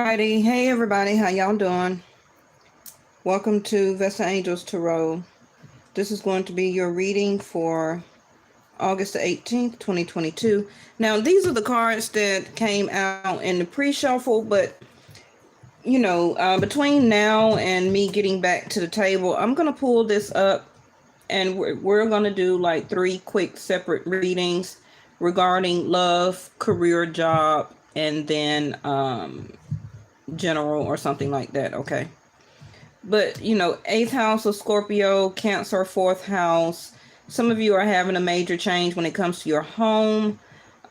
Alrighty, hey everybody, how y'all doing? Welcome to Vesta Angels Tarot. This is going to be your reading for August the 18th, 2022. Now, these are the cards that came out in the pre-shuffle, but between now and me getting back to the table, I'm going to pull this up and we're going to do like 3 quick separate readings regarding love, career, job, and then general or something like that. Okay, but 8th house of Scorpio, Cancer, 4th house. Some of you are having a major change when it comes to your home.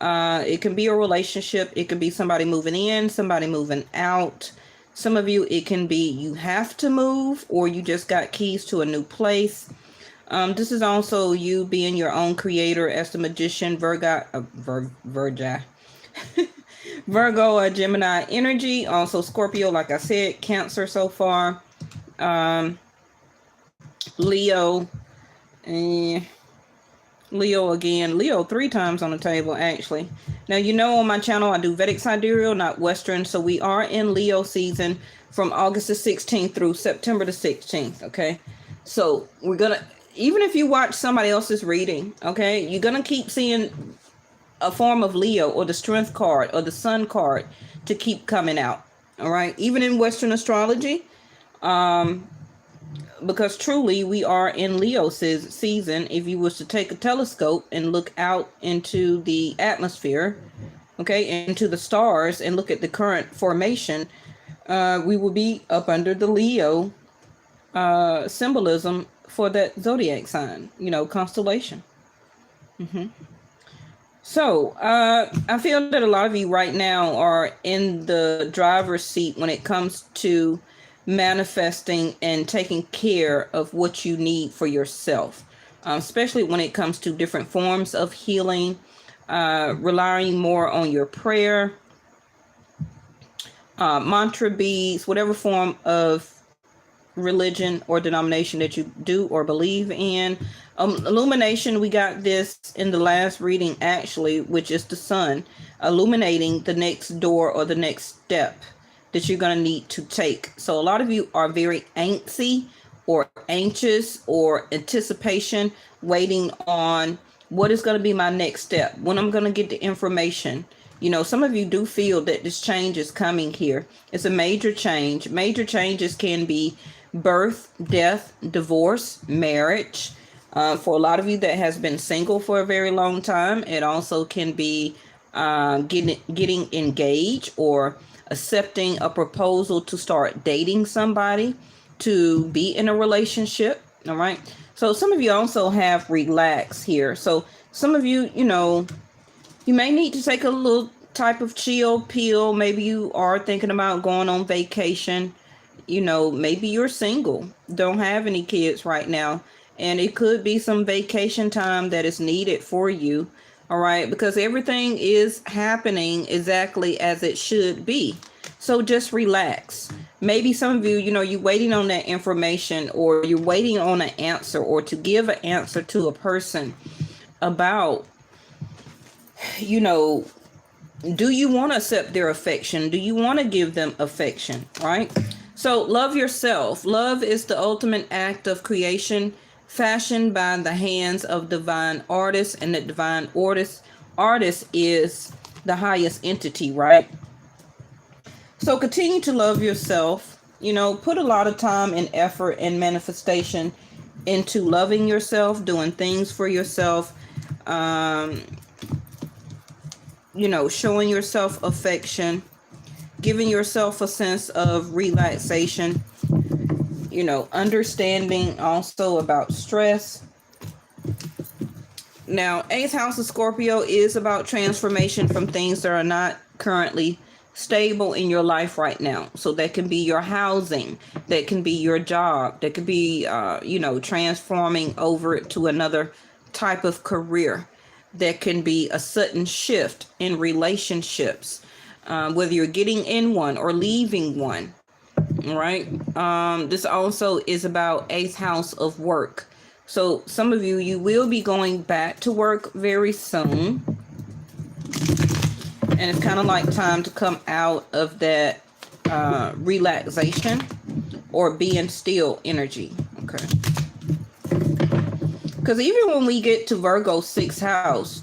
It can be a relationship, it could be somebody moving in, somebody moving out. Some of you, it can be you have to move, or you just got keys to a new place. This is also you being your own creator as the Magician, Virgo, Virgo, Gemini energy. Also Scorpio, like I said, Cancer so far. Leo, Leo again. Leo 3 times on the table, actually. Now, on my channel, I do Vedic sidereal, not Western. So we are in Leo season from August the 16th through September the 16th, okay? So we're going to, even if you watch somebody else's reading, okay, you're going to keep seeing a form of Leo or the Strength card or the Sun card to keep coming out. All right. Even in Western astrology, because truly we are in Leo season. If you was to take a telescope and look out into the atmosphere, okay, into the stars and look at the current formation, we will be up under the Leo symbolism for that zodiac sign, constellation. So, I feel that a lot of you right now are in the driver's seat when it comes to manifesting and taking care of what you need for yourself, especially when it comes to different forms of healing, relying more on your prayer, mantra beads, whatever form of religion or denomination that you do or believe in. Illumination, we got this in the last reading actually, which is the sun illuminating the next door or the next step that you're going to need to take. So a lot of you are very antsy or anxious or anticipation, waiting on what is going to be my next step, when I'm going to get the information. Some of you do feel that this change is coming here. It's a major change. Major changes can be birth, death, divorce, marriage. For a lot of you that has been single for a very long time, it also can be getting engaged or accepting a proposal to start dating somebody, to be in a relationship. All right. So some of you also have relax here. So some of you, you may need to take a little type of chill pill. Maybe you are thinking about going on vacation. Maybe you're single, don't have any kids right now, and it could be some vacation time that is needed for you. All right, because everything is happening exactly as it should be. So just relax. Maybe some of you, you're waiting on that information, or you're waiting on an answer, or to give an answer to a person about, do you want to accept their affection? Do you want to give them affection? Right? So love yourself. Love is the ultimate act of creation, fashioned by the hands of divine artists, and the divine artist is the highest entity, right? So continue to love yourself. Put a lot of time and effort and manifestation into loving yourself, doing things for yourself, showing yourself affection, giving yourself a sense of relaxation, understanding also about stress. Now, 8th house of Scorpio is about transformation from things that are not currently stable in your life right now. So that can be your housing, that can be your job, that could be, transforming over to another type of career. That can be a sudden shift in relationships. Whether you're getting in one or leaving one. All right. This also is about 8th house of work. So some of you will be going back to work very soon. And it's kind of like time to come out of that relaxation or being still energy. Okay. Because even when we get to Virgo 6th house,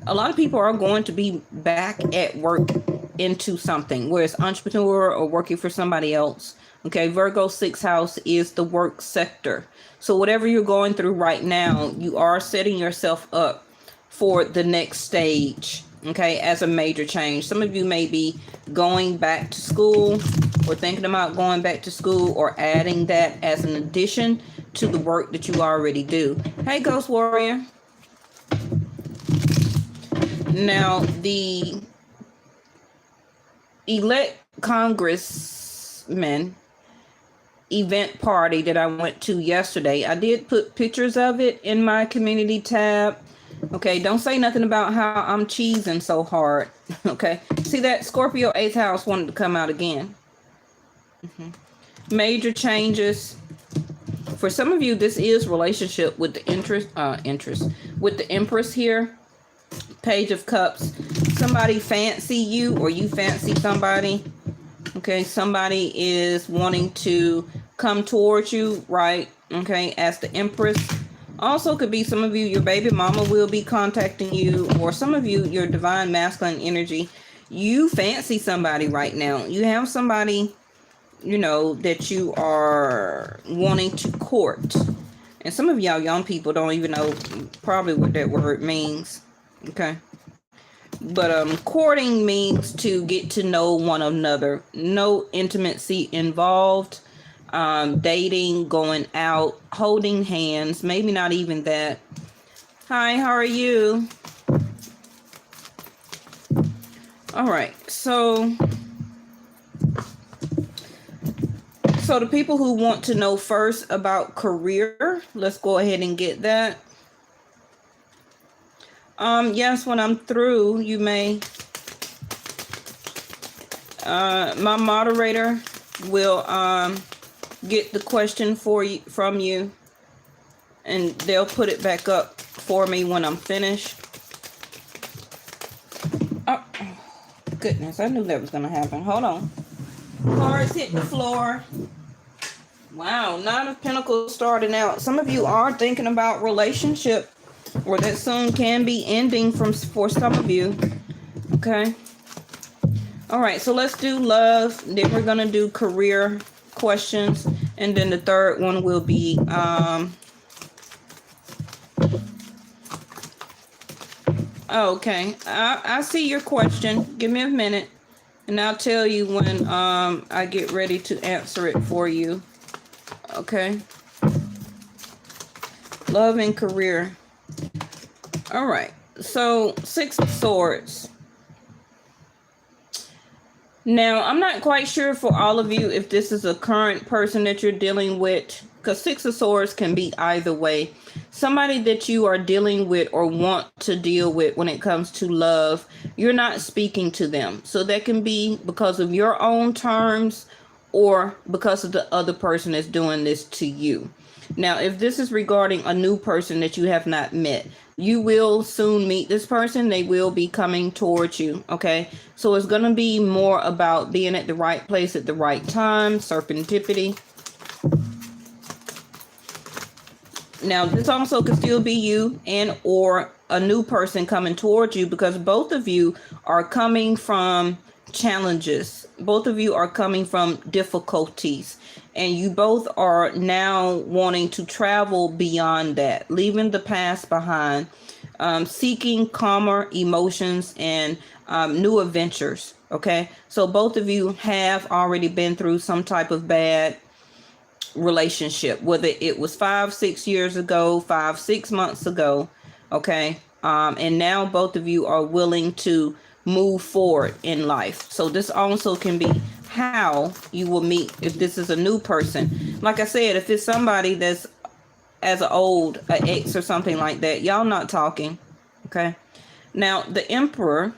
a lot of people are going to be back at work into something, where it's entrepreneur or working for somebody else. Okay, Virgo 6th house is the work sector. So whatever you're going through right now, you are setting yourself up for the next stage, okay, as a major change. Some of you may be going back to school or thinking about going back to school or adding that as an addition to the work that you already do. Hey, Ghost Warrior. Now, the elect congressman event party that I went to yesterday, I did put pictures of it in my community tab. Okay, don't say nothing about how I'm cheesing so hard. Okay, see that Scorpio 8th house wanted to come out again. Major changes. For some of you, this is relationship with the interest with the Empress here. Page of Cups. Somebody fancy you or you fancy somebody. Okay, somebody is wanting to come towards you, right? Okay, as the Empress. Also could be some of you, your baby mama will be contacting you, or some of you, your divine masculine energy. You fancy somebody right now. You have somebody, you know, that you are wanting to court. And some of y'all young people don't even know probably what that word means. Okay. But courting means to get to know one another. No intimacy involved. Dating, going out, holding hands, maybe not even that. Hi, how are you? All right, so the people who want to know first about career, let's go ahead and get that. Yes, when I'm through, you may, my moderator will, get the question for you from you, and they'll put it back up for me when I'm finished. Oh, goodness, I knew that was gonna happen. Hold on. Cards hit the floor. Wow, Nine of Pentacles starting out. Some of you are thinking about relationship, or that soon can be ending for some of you. Okay. All right, so let's do love. Then we're gonna do career questions, and then the third one will be okay, I see your question. Give me a minute and I'll tell you when I get ready to answer it for you. Okay, love and career. All right, so 6 of Swords. Now, I'm not quite sure for all of you if this is a current person that you're dealing with, because 6 of Swords can be either way. Somebody that you are dealing with or want to deal with when it comes to love, you're not speaking to them. So that can be because of your own terms or because of the other person that's doing this to you. Now, if this is regarding a new person that you have not met, you will soon meet this person. They will be coming towards you. Okay, so it's going to be more about being at the right place at the right time. Serendipity. Now, this also could still be you and or a new person coming towards you, because both of you are coming from challenges. Both of you are coming from difficulties, and you both are now wanting to travel beyond that, leaving the past behind, seeking calmer emotions and new adventures. Okay, so both of you have already been through some type of bad relationship, whether it was 5-6 years ago, 5-6 months ago. Okay, and now both of you are willing to move forward in life. So this also can be how you will meet if this is a new person. Like I said, if it's somebody that's as an ex or something like that, y'all not talking. Okay, now the Emperor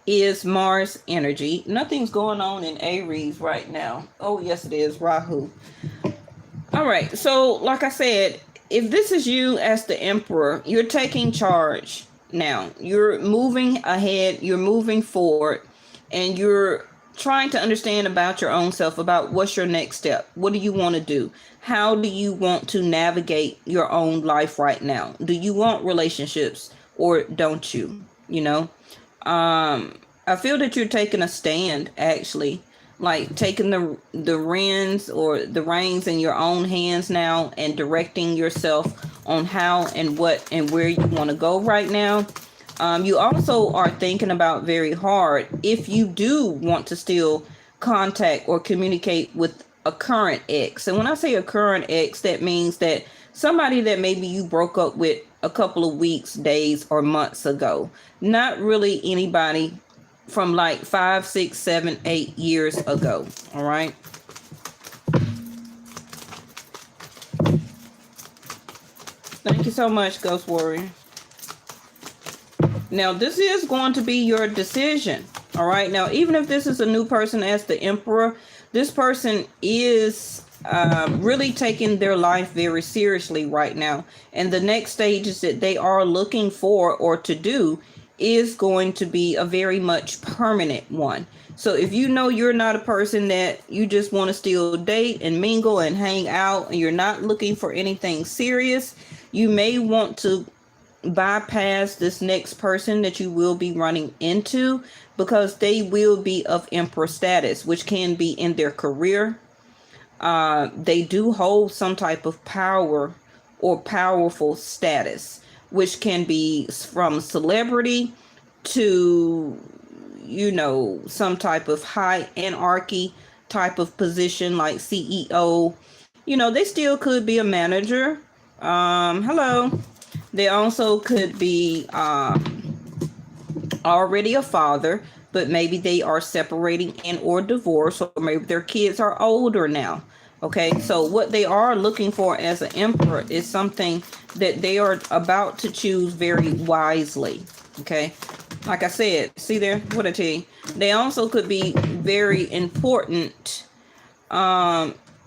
is Mars energy. Nothing's going on in Aries right now. Oh yes it is, Rahu. All right, so like I said, if this is you as the Emperor, you're taking charge now. You're moving ahead, you're moving forward, and you're trying to understand about your own self, about what's your next step. What do you want to do? How do you want to navigate your own life right now? Do you want relationships or don't you? You know, I feel that you're taking a stand, actually, like taking the reins in your own hands now and directing yourself on how and what and where you want to go right now. You also are thinking about very hard if you do want to still contact or communicate with a current ex. And when I say a current ex, that means that somebody that maybe you broke up with a couple of weeks, days, or months ago. Not really anybody from like 5, 6, 7, 8 years ago. All right. Thank you so much, Ghost Warrior. Now, this is going to be your decision. All right. Now, even if this is a new person as the Emperor, this person is really taking their life very seriously right now. And the next stages that they are looking for or to do is going to be a very much permanent one. So if you know you're not a person that you just want to still date and mingle and hang out, and you're not looking for anything serious, you may want to bypass this next person that you will be running into, because they will be of Emperor status, which can be in their career. They do hold some type of power or powerful status, which can be from celebrity to, you know, some type of high anarchy type of position like CEO. You know, they still could be a manager. Hello. They also could be already a father, but maybe they are separating and or divorced, or maybe their kids are older now. Okay, so what they are looking for as an emperor is something that they are about to choose very wisely. Okay, like I said, see there, what I tell you, they also could be very important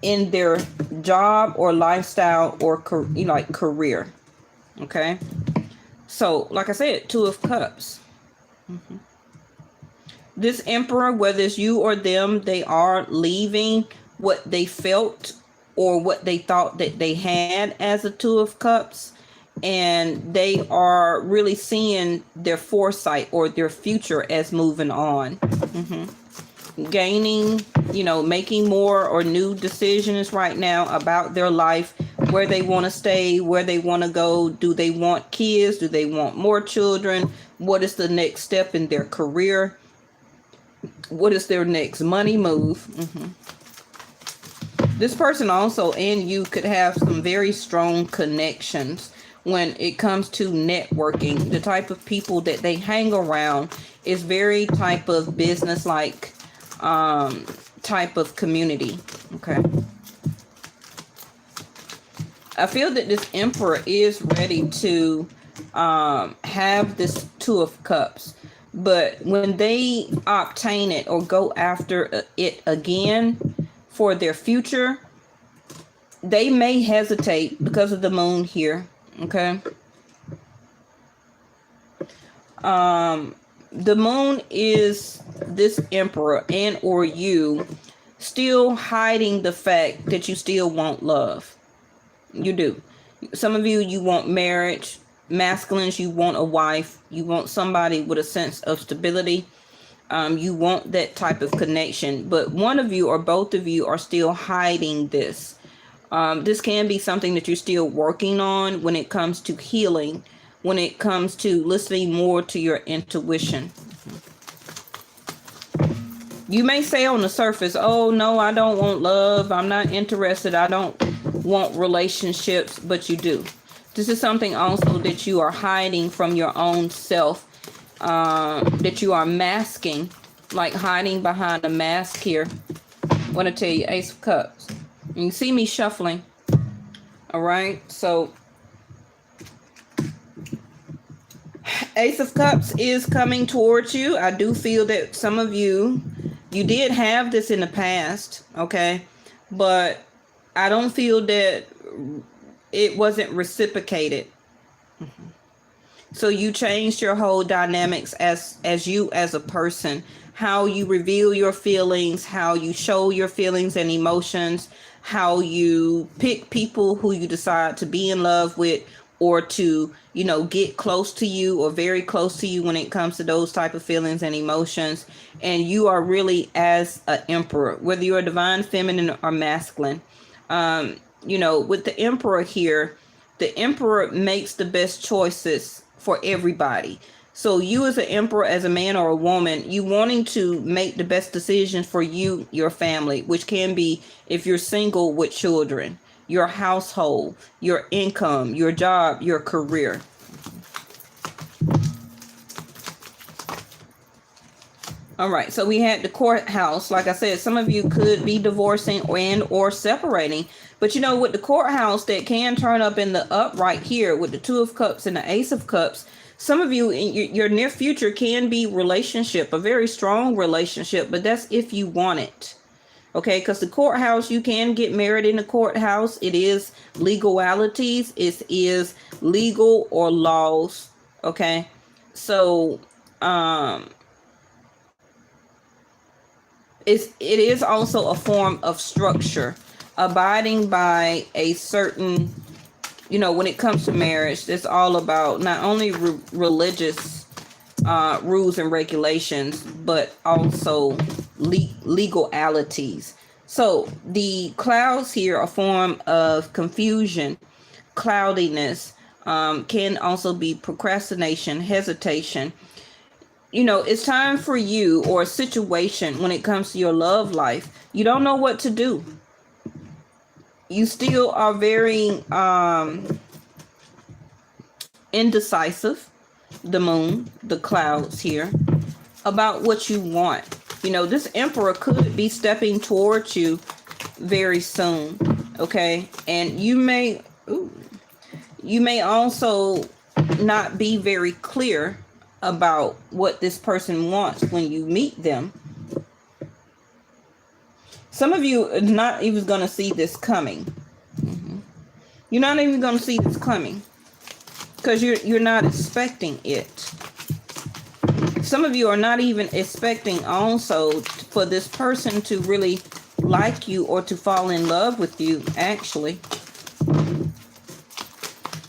in their job or lifestyle or like career. Okay, so like I said, Two of Cups. This Emperor, whether it's you or them, they are leaving what they felt or what they thought that they had as a Two of Cups, and they are really seeing their foresight or their future as moving on. Gaining, you know, making more or new decisions right now about their life, where they want to stay, where they want to go. Do they want kids? Do they want more children? What is the next step in their career? What is their next money move? This person also and you could have some very strong connections when it comes to networking. The type of people that they hang around is very type of business like type of community. Okay, I feel that this Emperor is ready to have this Two of Cups, but when they obtain it or go after it again for their future, they may hesitate because of the moon here. Okay, the moon is this Emperor and or you still hiding the fact that you still want love. You do. Some of you want marriage. Masculines, you want a wife. You want somebody with a sense of stability. You want that type of connection. But one of you or both of you are still hiding this. This can be something that you're still working on when it comes to healing, when it comes to listening more to your intuition. You may say on the surface, oh, no, I don't want love. I'm not interested. I don't want relationships, but you do. This is something also that you are hiding from your own self, that you are masking, like hiding behind a mask here. I want to tell you, Ace of Cups. You see me shuffling. All right. So Ace of Cups is coming towards you. I do feel that some of you did have this in the past. Okay. But I don't feel that it wasn't reciprocated. So you changed your whole dynamics as you as a person, how you reveal your feelings, how you show your feelings and emotions, how you pick people who you decide to be in love with, or to, you know, get close to you or very close to you when it comes to those type of feelings and emotions. And you are really as an emperor, whether you're a divine feminine or masculine. You know, with the emperor here, the emperor makes the best choices for everybody. So you as an emperor, as a man or a woman, you wanting to make the best decisions for you, your family, which can be, if you're single with children, your household, your income, your job, your career. All right, so we had the courthouse. Like I said, some of you could be divorcing or separating. But you know, with the courthouse, that can turn up in the upright here with the Two of Cups and the Ace of Cups. Some of you in your near future can be relationship, a very strong relationship, but that's if you want it. Okay, because the courthouse, you can get married in the courthouse. It is legalities. It is legal or laws. Okay, so it is also a form of structure, abiding by a certain, you know, when it comes to marriage, it's all about not only religious rules and regulations, but also legalities. So the clouds here are a form of confusion, cloudiness, can also be procrastination, hesitation. You know, it's time for you, or a situation when it comes to your love life. You don't know what to do. You still are very indecisive, the moon, the clouds here, about what you want. You know, this emperor could be stepping towards you very soon. Okay, and you may also not be very clear about what this person wants when you meet them. Some of you are not even going to see this coming. You're not even going to see this coming because you're not expecting it. Some of you are not even expecting also for this person to really like you or to fall in love with you, actually,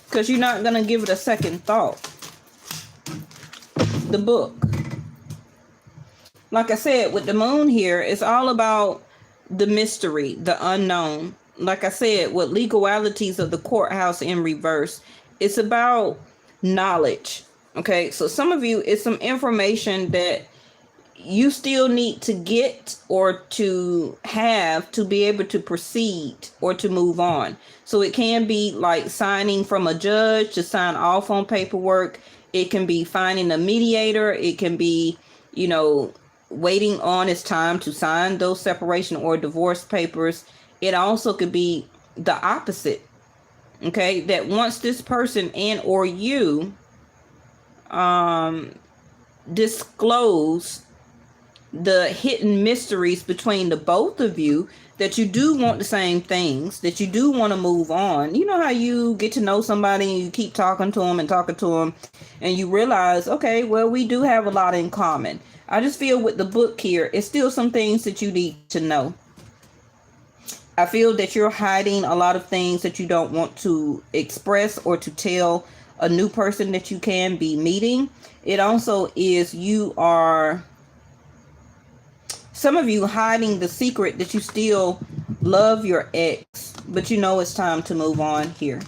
because you're not going to give it a second thought. The book, like I said, with the moon here, it's all about the mystery, the unknown. Like I said, with legalities of the courthouse in reverse, it's about knowledge. Okay, so some of you, it's some information that you still need to get or to have to be able to proceed or to move on. So it can be like signing from a judge to sign off on paperwork. It can be finding a mediator. It can be, you know, waiting on its time to sign those separation or divorce papers. It also could be the opposite. Okay, that once this person and or you disclose the hidden mysteries between the both of you, that you do want the same things, that you do want to move on. You know how you get to know somebody and you keep talking to them and you realize, okay, well, we do have a lot in common. I just feel with the book here, it's still some things that you need to know. I feel that you're hiding a lot of things that you don't want to express or to tell a new person that you can be meeting. It also is, you are, some of you hiding the secret that you still love your ex, but you know it's time to move on here.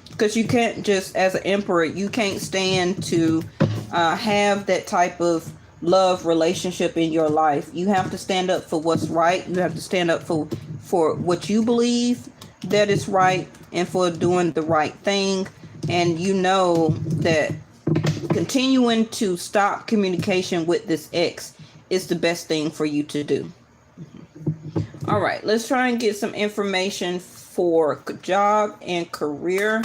Because you can't just, as an emperor, you can't stand to have that type of love relationship in your life. You have to stand up for what's right. You have to stand up for what you believe that is right and for doing the right thing. And you know that continuing to stop communication with this ex is the best thing for you to do. All right, let's try and get some information for job and career.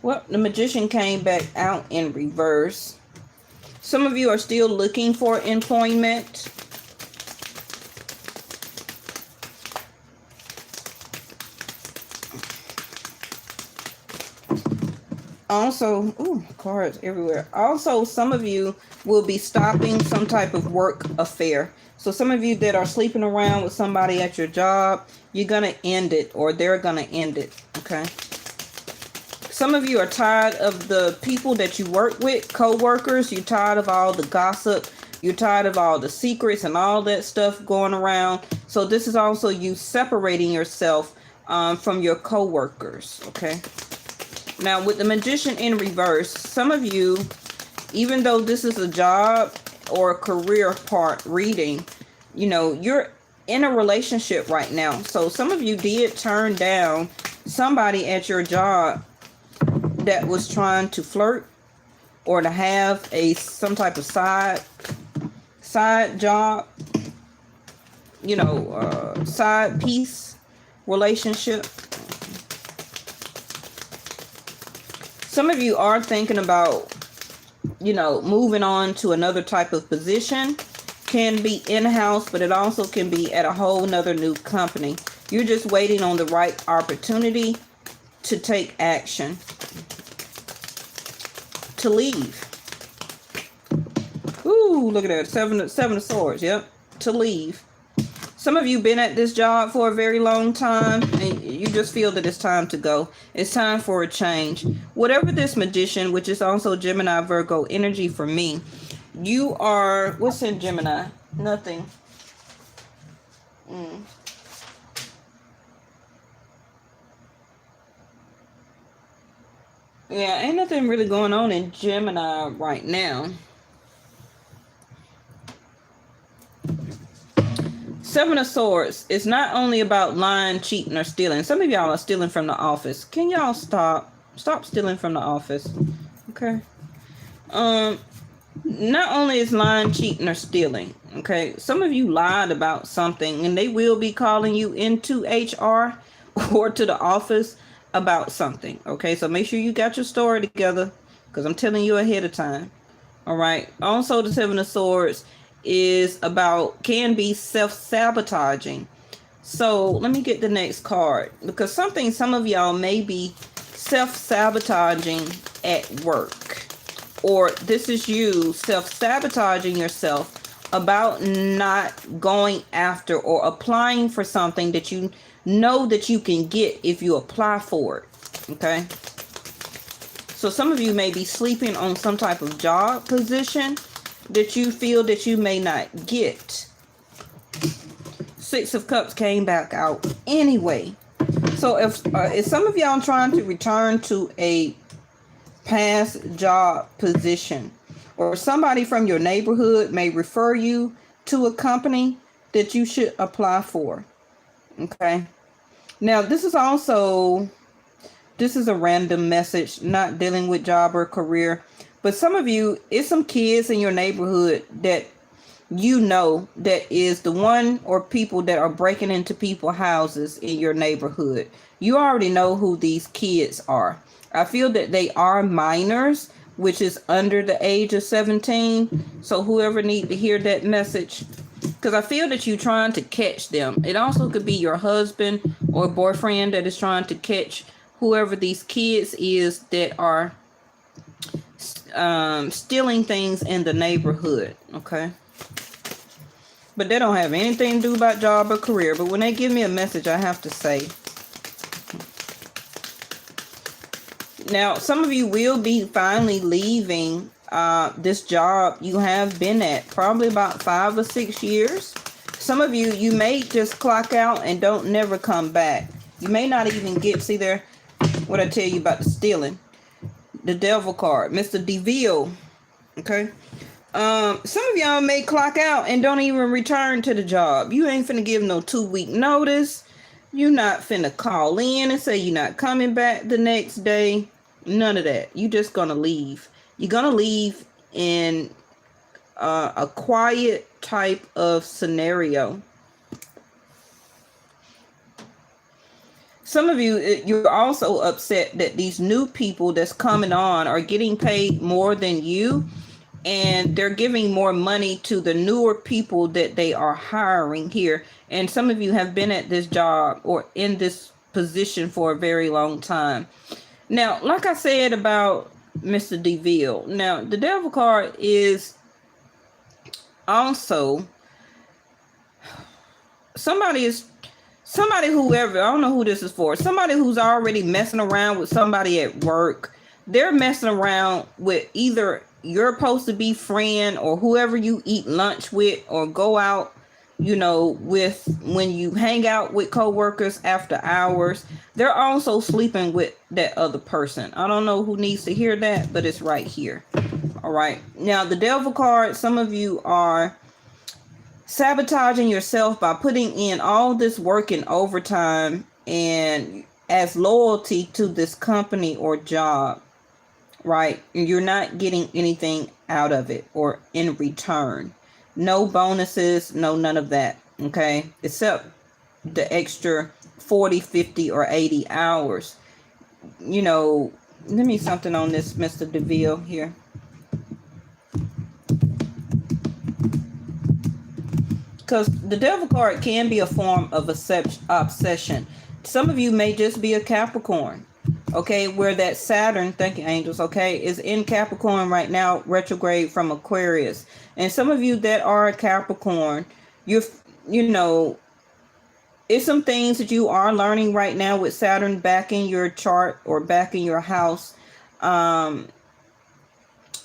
Well, the Magician came back out in reverse. Some of you are still looking for employment. Also, ooh, cards everywhere. Also, some of you will be stopping some type of work affair. So some of you that are sleeping around with somebody at your job, you're going to end it, or they're going to end it. Okay. Some of you are tired of the people that you work with, co-workers. You're tired of all the gossip. You're tired of all the secrets and all that stuff going around. So this is also you separating yourself from your co-workers. Okay. Now, with the Magician in reverse, some of you, even though this is a job or a career part reading, you know, you're in a relationship right now. So some of you did turn down somebody at your job that was trying to flirt or to have some type of side job, you know, side piece relationship. Some of you are thinking about, you know, moving on to another type of position. Can be in-house, but it also can be at a whole nother new company. You're just waiting on the right opportunity to take action. To leave. Ooh, look at that. Seven of Swords. Yep. To leave. Some of you been at this job for a very long time and you just feel that it's time to go. It's time for a change. Whatever this Magician, which is also Gemini, Virgo energy for me, you are, what's in Gemini? Nothing. Yeah, ain't nothing really going on in Gemini right now. Seven of Swords. It's not only about lying, cheating, or stealing. Some of y'all are stealing from the office. Can y'all stop? Stop stealing from the office. Okay. Not only is lying, cheating, or stealing. Okay. Some of you lied about something and they will be calling you into HR or to the office about something. Okay. So make sure you got your story together because I'm telling you ahead of time. All right. Also, the Seven of Swords is about, can be self-sabotaging. So let me get the next card because some of y'all may be self-sabotaging at work, or this is you self-sabotaging yourself about not going after or applying for something that you know that you can get if you apply for it. Okay. So some of you may be sleeping on some type of job position that you feel that you may not get. Six of Cups came back out anyway. So if some of y'all trying to return to a past job position, or somebody from your neighborhood may refer you to a company that you should apply for. Okay. Now this is a random message, not dealing with job or career. But some of you, it's some kids in your neighborhood that you know that is the one or people that are breaking into people's houses in your neighborhood. You already know who these kids are. I feel that they are minors, which is under the age of 17. So whoever needs to hear that message, because I feel that you're trying to catch them. It also could be your husband or boyfriend that is trying to catch whoever these kids is that are stealing things in the neighborhood. Okay. But they don't have anything to do about job or career. But when they give me a message, I have to say. Now, some of you will be finally leaving this job you have been at probably about 5 or 6 years. Some of you, you may just clock out and don't never come back. You may not even get, see there, what I tell you about the stealing. The Devil card, Mr. DeVille. Okay. Some of y'all may clock out and don't even return to the job. You ain't finna give no 2-week notice. You not finna call in and say you're not coming back the next day. None of that. You just gonna leave. You're gonna leave in a quiet type of scenario. Some of you, you're also upset that these new people that's coming on are getting paid more than you, and they're giving more money to the newer people that they are hiring here. And some of you have been at this job or in this position for a very long time. Now, like I said about Mr. DeVille, now the devil card is also somebody, whoever, I don't know who this is for, somebody who's already messing around with somebody at work. They're messing around with either your supposed to be friend or whoever you eat lunch with or go out, with when you hang out with coworkers after hours. They're also sleeping with that other person. I don't know who needs to hear that, but it's right here. All right. Now, the devil card, some of you are sabotaging yourself by putting in all this work and overtime and as loyalty to this company or job, right? And you're not getting anything out of it or in return. No bonuses, no none of that, okay? Except the extra 40, 50, or 80 hours. Let me something on this Mr. DeVille here. Because the devil card can be a form of obsession. Some of you may just be a Capricorn, okay, where that Saturn, thank you angels, okay, is in Capricorn right now, retrograde from Aquarius. And some of you that are a Capricorn, it's some things that you are learning right now with Saturn back in your chart or back in your house,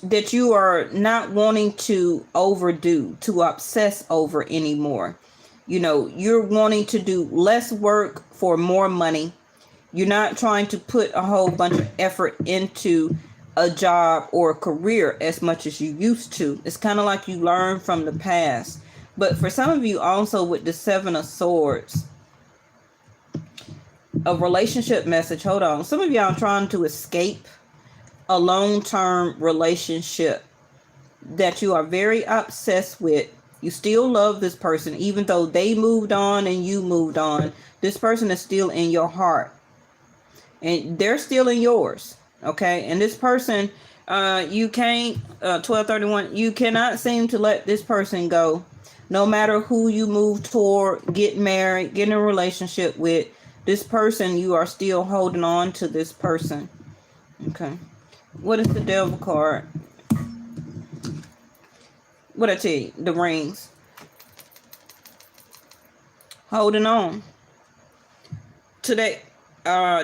that you are not wanting to overdo, to obsess over anymore. You're wanting to do less work for more money. You're not trying to put a whole bunch of effort into a job or a career as much as you used to. It's kind of like you learn from the past. But for some of you also with the Seven of Swords, a relationship message. Hold on. Some of y'all are trying to escape a long-term relationship that you are very obsessed with. You still love this person, even though they moved on and you moved on. This person is still in your heart, and they're still in yours. Okay, and this person, you can't. 1231. You cannot seem to let this person go, no matter who you move toward, get married, get in a relationship with. This person, you are still holding on to this person. Okay. What is the devil card? What I tell you? The rings. Holding on to that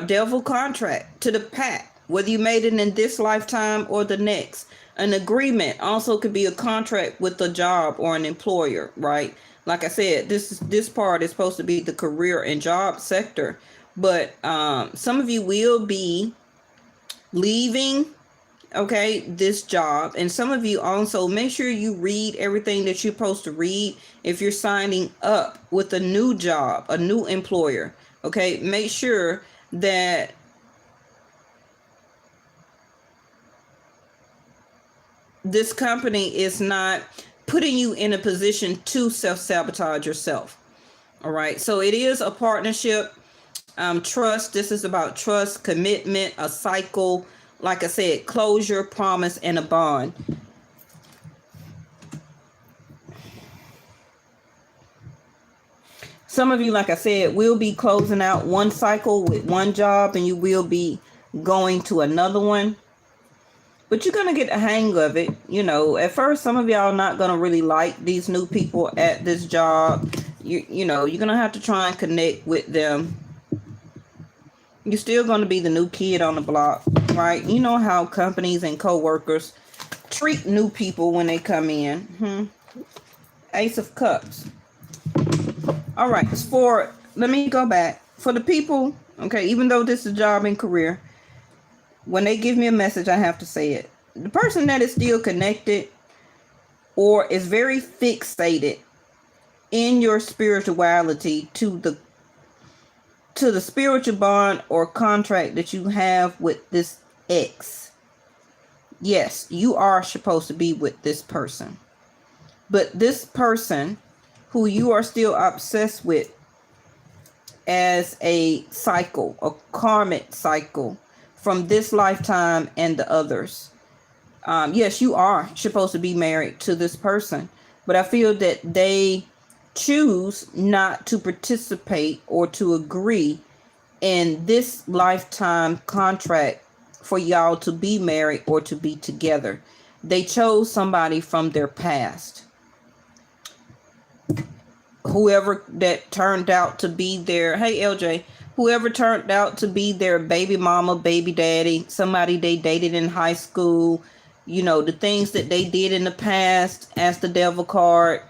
devil contract, to the pact, whether you made it in this lifetime or the next. An agreement also could be a contract with a job or an employer, right? Like I said, this part is supposed to be the career and job sector, but some of you will be leaving, okay, this job. And some of you also, make sure you read everything that you're supposed to read if you're signing up with a new job, a new employer. Okay, make sure that this company is not putting you in a position to self-sabotage yourself. All right, so it is a partnership. Trust. This is about trust, commitment, a cycle. Like I said, closure, promise, and a bond. Some of you, like I said, will be closing out one cycle with one job, and you will be going to another one. But you're going to get the hang of it. At first, some of y'all are not going to really like these new people at this job. You're going to have to try and connect with them. You're still going to be the new kid on the block, right? You know how companies and co-workers treat new people when they come in. Ace of Cups. All right. Let me go back. For the people, okay, even though this is job and career, when they give me a message, I have to say it. The person that is still connected or is very fixated in your spirituality to the spiritual bond or contract that you have with this ex. Yes, you are supposed to be with this person. But this person who you are still obsessed with as a cycle, a karmic cycle from this lifetime and the others. Yes, you are supposed to be married to this person, but I feel that they choose not to participate or to agree in this lifetime contract for y'all to be married or to be together. They chose somebody from their past. Whoever that turned out to be their, hey LJ, whoever turned out to be their baby mama, baby daddy, somebody they dated in high school, you know, the things that they did in the past, as the devil card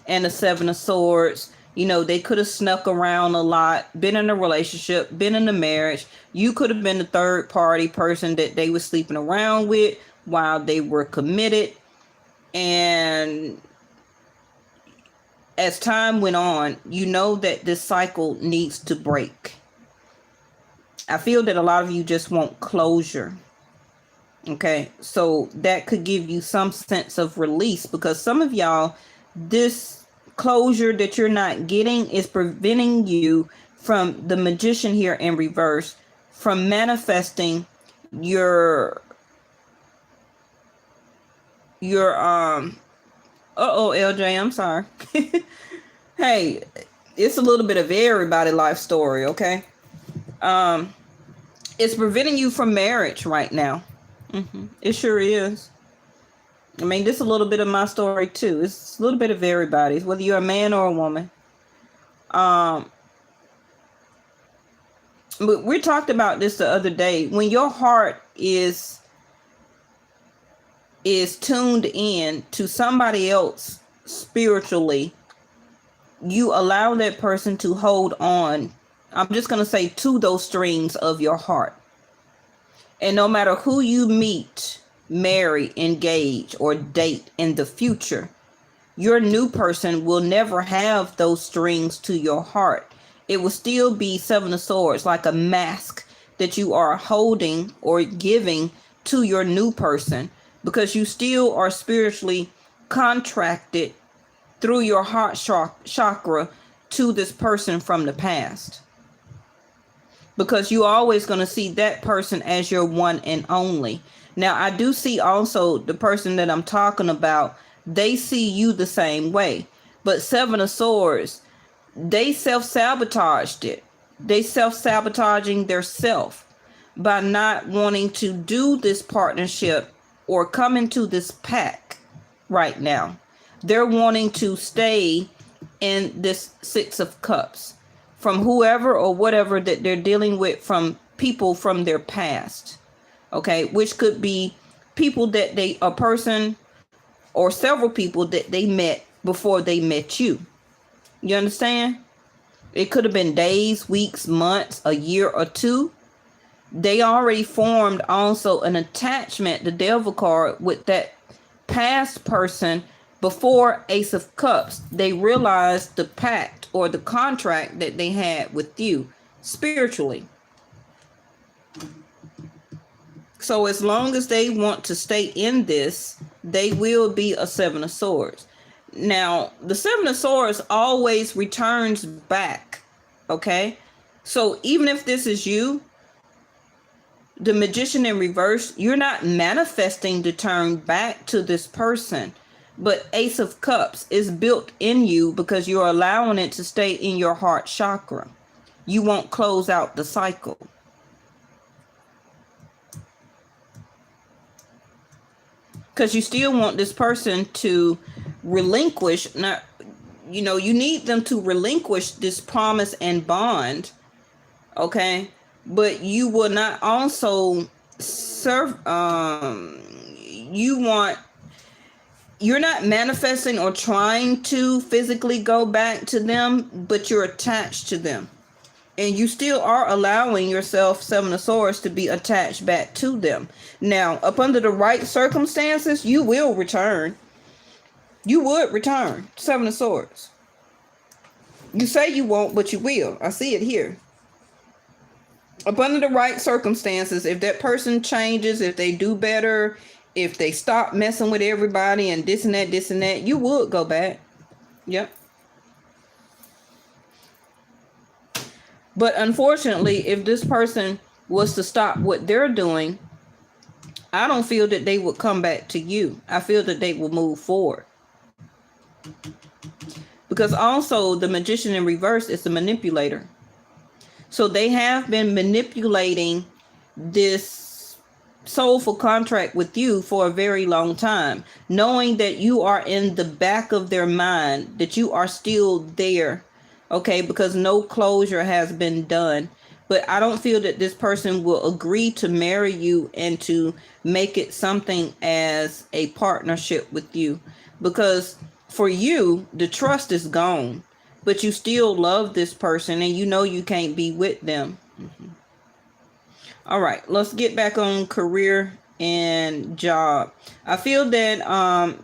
and the 7 of Swords. You know, they could have snuck around a lot, been in a relationship, been in a marriage. You could have been the third party person that they were sleeping around with while they were committed. And as time went on, you know that this cycle needs to break. I feel that a lot of you just want closure. Okay, so that could give you some sense of release, because some of y'all, this closure that you're not getting is preventing you from the Magician here in reverse from manifesting your LJ, I'm sorry. Hey, it's a little bit of everybody life story, okay? It's preventing you from marriage right now. It sure is. I mean, this is a little bit of my story too. It's a little bit of everybody's, whether you're a man or a woman. But we talked about this the other day. When your heart is tuned in to somebody else spiritually, you allow that person to hold on, I'm just going to say, to those strings of your heart. And no matter who you meet, marry, engage, or date in the future, your new person will never have those strings to your heart. It will still be 7 of Swords, like a mask that you are holding or giving to your new person, because you still are spiritually contracted through your heart chakra to this person from the past. Because you're always going to see that person as your one and only. Now, I do see also the person that I'm talking about, they see you the same way. But 7 of Swords, they self-sabotaged it. They self-sabotaging their self by not wanting to do this partnership or come into this pack right now. They're wanting to stay in this 6 of Cups from whoever or whatever that they're dealing with, from people from their past. Okay, which could be people that a person or several people that they met before they met you. You understand? It could have been days, weeks, months, a year or two. They already formed also an attachment, the Devil card, with that past person before Ace of Cups. They realized the pact or the contract that they had with you spiritually. So as long as they want to stay in this, they will be a 7 of Swords. Now, the 7 of Swords always returns back. Okay? So even if this is you, the Magician in reverse, you're not manifesting to turn back to this person. But Ace of Cups is built in you because you're allowing it to stay in your heart chakra. You won't close out the cycle. Because you still want this person to relinquish. Now, you know, you need them to relinquish this promise and bond. Okay? But you will not also serve, you're not manifesting or trying to physically go back to them, but you're attached to them. And you still are allowing yourself, 7 of Swords, to be attached back to them. Now, up under the right circumstances, you will return. You would return, 7 of Swords. You say you won't, but you will. I see it here. Up under the right circumstances, if that person changes, if they do better, if they stop messing with everybody and this and that, you would go back. Yep. But unfortunately, if this person was to stop what they're doing, I don't feel that they would come back to you. I feel that they will move forward. Because also the Magician in reverse is the manipulator. So they have been manipulating this soulful contract with you for a very long time, knowing that you are in the back of their mind, that you are still there, okay, because no closure has been done. But I don't feel that this person will agree to marry you and to make it something as a partnership with you, because for you, the trust is gone, but you still love this person and you know you can't be with them. All right, let's get back on career and job. I feel that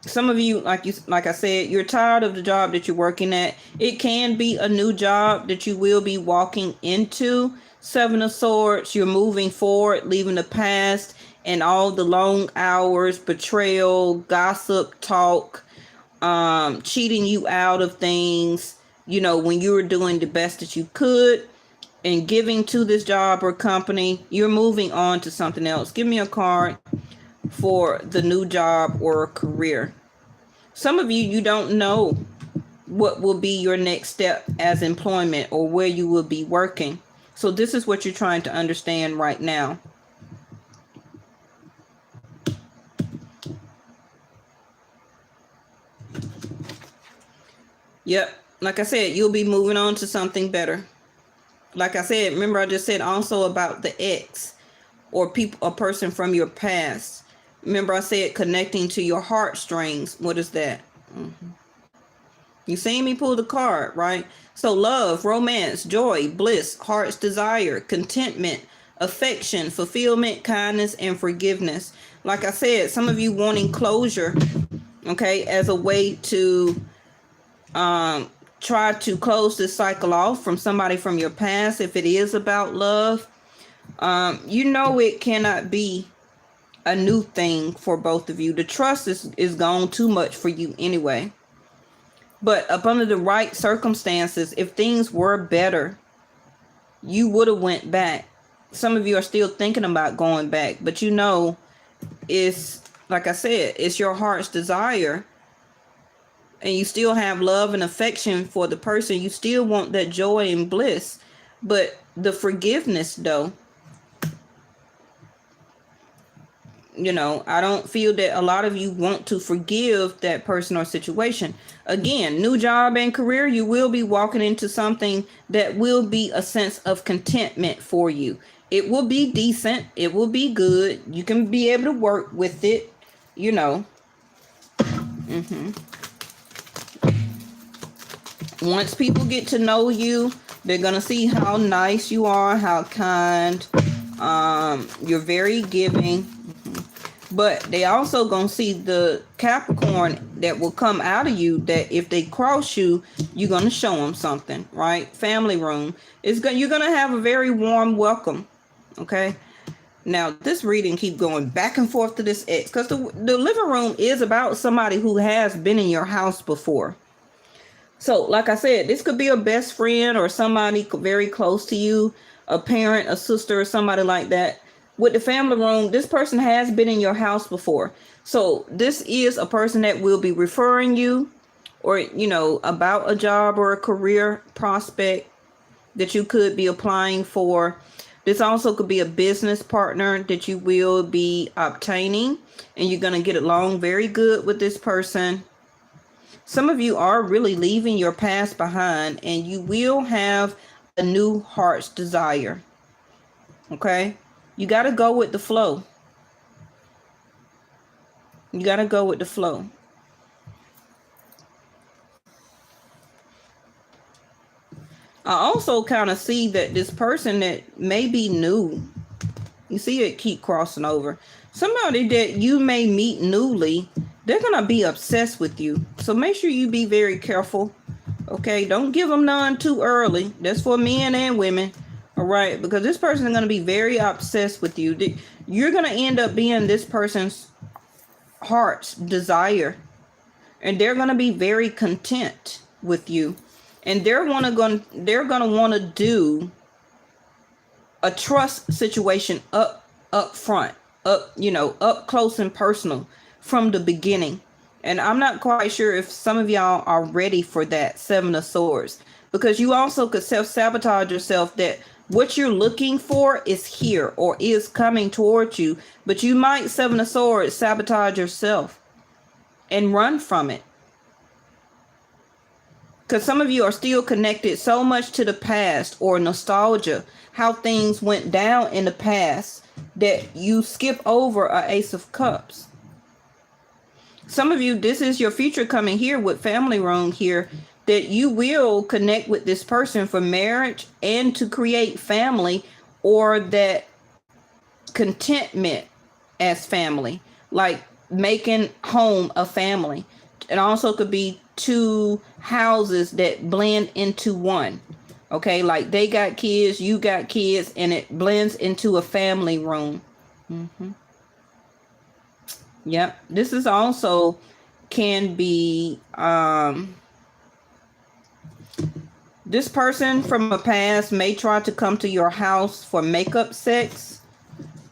some of you, like I said, you're tired of the job that you're working at. It can be a new job that you will be walking into. Seven of Swords, you're moving forward, leaving the past and all the long hours, betrayal, gossip, talk, cheating you out of things, you know, when you were doing the best that you could and giving to this job or company. You're moving on to something else. Give me a card for the new job or career. Some of you, you don't know what will be your next step as employment or where you will be working. So this is what you're trying to understand right now. Yep. Like I said, you'll be moving on to something better. Like I said, remember I just said also about the ex or a person from your past. Remember I said connecting to your heartstrings. What is that? You seen me pull the card, right? So love, romance, joy, bliss, heart's desire, contentment, affection, fulfillment, kindness, and forgiveness. Like I said, some of you wanting closure, okay, as a way to try to close this cycle off from somebody from your past. If it is about love, you know it cannot be a new thing for both of you. The trust is gone too much for you anyway. But up under the right circumstances, if things were better, you would have went back. Some of you are still thinking about going back, but you know, it's like I said, it's your heart's desire. And you still have love and affection for the person. You still want that joy and bliss. But the forgiveness, though, you know, I don't feel that a lot of you want to forgive that person or situation. Again, new job and career, you will be walking into something that will be a sense of contentment for you. It will be decent. It will be good. You can be able to work with it, you know. Once people get to know you, they're going to see how nice you are, how kind, you're very giving. But they also going to see the Capricorn that will come out of you, that if they cross you, you're going to show them something, right? Family room. You're going to have a very warm welcome, okay? Now, this reading keep going back and forth to this ex, because the living room is about somebody who has been in your house before. So, like I said, this could be a best friend or somebody very close to you, a parent, a sister, or somebody like that. With the family room, this person has been in your house before. So this is a person that will be referring you or, you know, about a job or a career prospect that you could be applying for. This also could be a business partner that you will be obtaining, and you're going to get along very good with this person. Some of you are really leaving your past behind, and you will have a new heart's desire. Okay? You got to go with the flow. You got to go with the flow. I also kind of see that this person that may be new, you see it keep crossing over. Somebody that you may meet newly, they're going to be obsessed with you. So make sure you be very careful. Okay, don't give them none too early. That's for men and women. All right, because this person is going to be very obsessed with you. You're going to end up being this person's heart's desire. And they're going to be very content with you. And they're going to want to do a trust situation up front, up close and personal from the beginning. And I'm not quite sure if some of y'all are ready for that 7 of Swords, because you also could self-sabotage yourself that What you're looking for is here or is coming towards you, but you might, Seven of Swords, sabotage yourself and run from it. Because some of you are still connected so much to the past or nostalgia, how things went down in the past, that you skip over a Ace of Cups. Some of you, this is your future coming here with family room here, that you will connect with this person for marriage and to create family, or that contentment as family, like making home a family. It also could be two houses that blend into one. Okay, like they got kids, you got kids, and it blends into a family room. Yep. This is also can be this person from a past may try to come to your house for makeup sex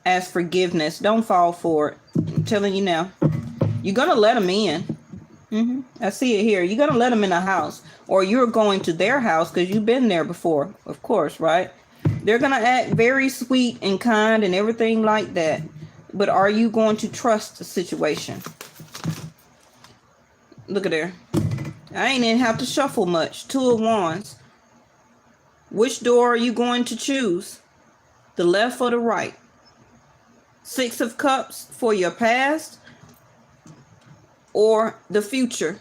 as forgiveness. Don't fall for it. I'm telling you now. You're going to let them in. I see it here. You're going to let them in the house, or you're going to their house because you've been there before, of course, right? They're going to act very sweet and kind and everything like that. But are you going to trust the situation? Look at there. I ain't even have to shuffle much. Two of Wands. Which door are you going to choose? The left or the right? Six of Cups for your past or the future?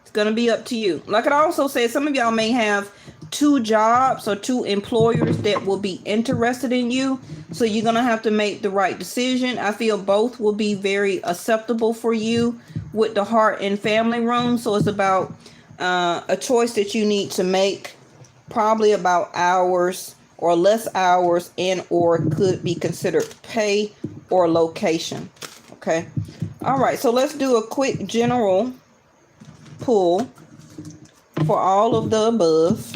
It's going to be up to you. Like I also said, some of y'all may have two jobs or two employers that will be interested in you. So you're going to have to make the right decision. I feel both will be very acceptable for you with the heart and family room. So it's about a choice that you need to make, probably about hours or less hours, and or could be considered pay or location. Okay. All right. So let's do a quick general pull for all of the above.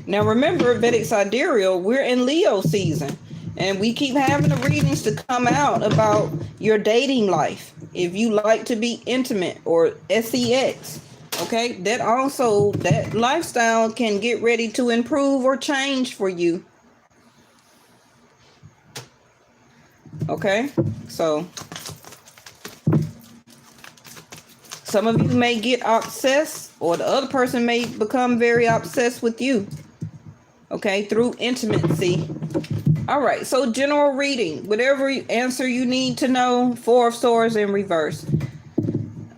Now remember, Vedic Sidereal, we're in Leo season, and we keep having the readings to come out about your dating life. If you like to be intimate or sex, okay, that lifestyle can get ready to improve or change for you. Okay, so some of you may get obsessed, or the other person may become very obsessed with you. Okay, through intimacy. All right, so general reading, whatever answer you need to know. Four of Swords in reverse.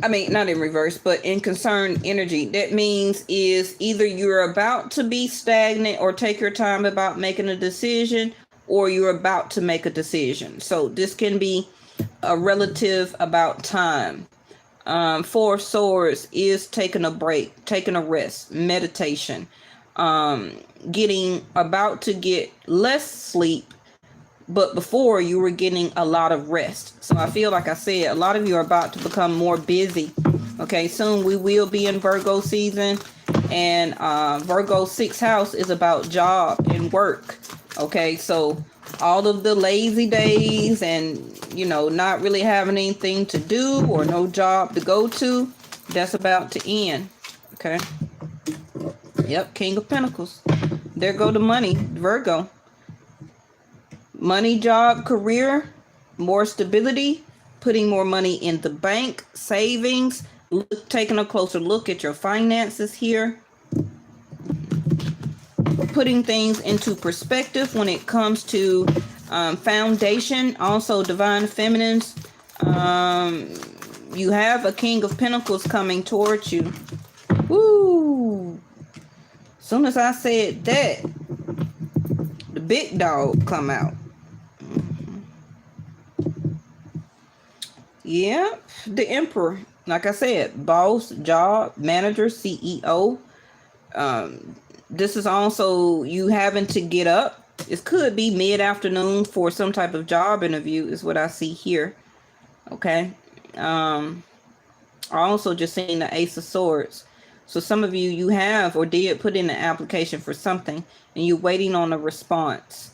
I mean, not in reverse, but in concerned energy. That means is either you're about to be stagnant or take your time about making a decision, or you're about to make a decision. So this can be a relative about time. Four of Swords is taking a break, taking a rest, meditation, getting about to get less sleep, but before you were getting a lot of rest. So I feel like I said, a lot of you are about to become more busy. Okay, soon we will be in Virgo season, and Virgo 6th house is about job and work. Okay, so all of the lazy days and, you know, not really having anything to do or no job to go to, that's about to end. Okay. Yep, King of Pentacles. There go the money, Virgo. Money, job, career, more stability, putting more money in the bank, savings, taking a closer look at your finances here. Putting things into perspective when it comes to foundation. Also, divine feminines. You have a King of Pentacles coming towards you. Woo! Soon as I said that, the big dog come out. Yeah, the Emperor. Like I said, boss, job, manager, CEO. This is also you having to get up. It could be mid-afternoon for some type of job interview is what I see here. Okay. I also just seen the Ace of Swords. So some of you have or did put in an application for something and you're waiting on a response.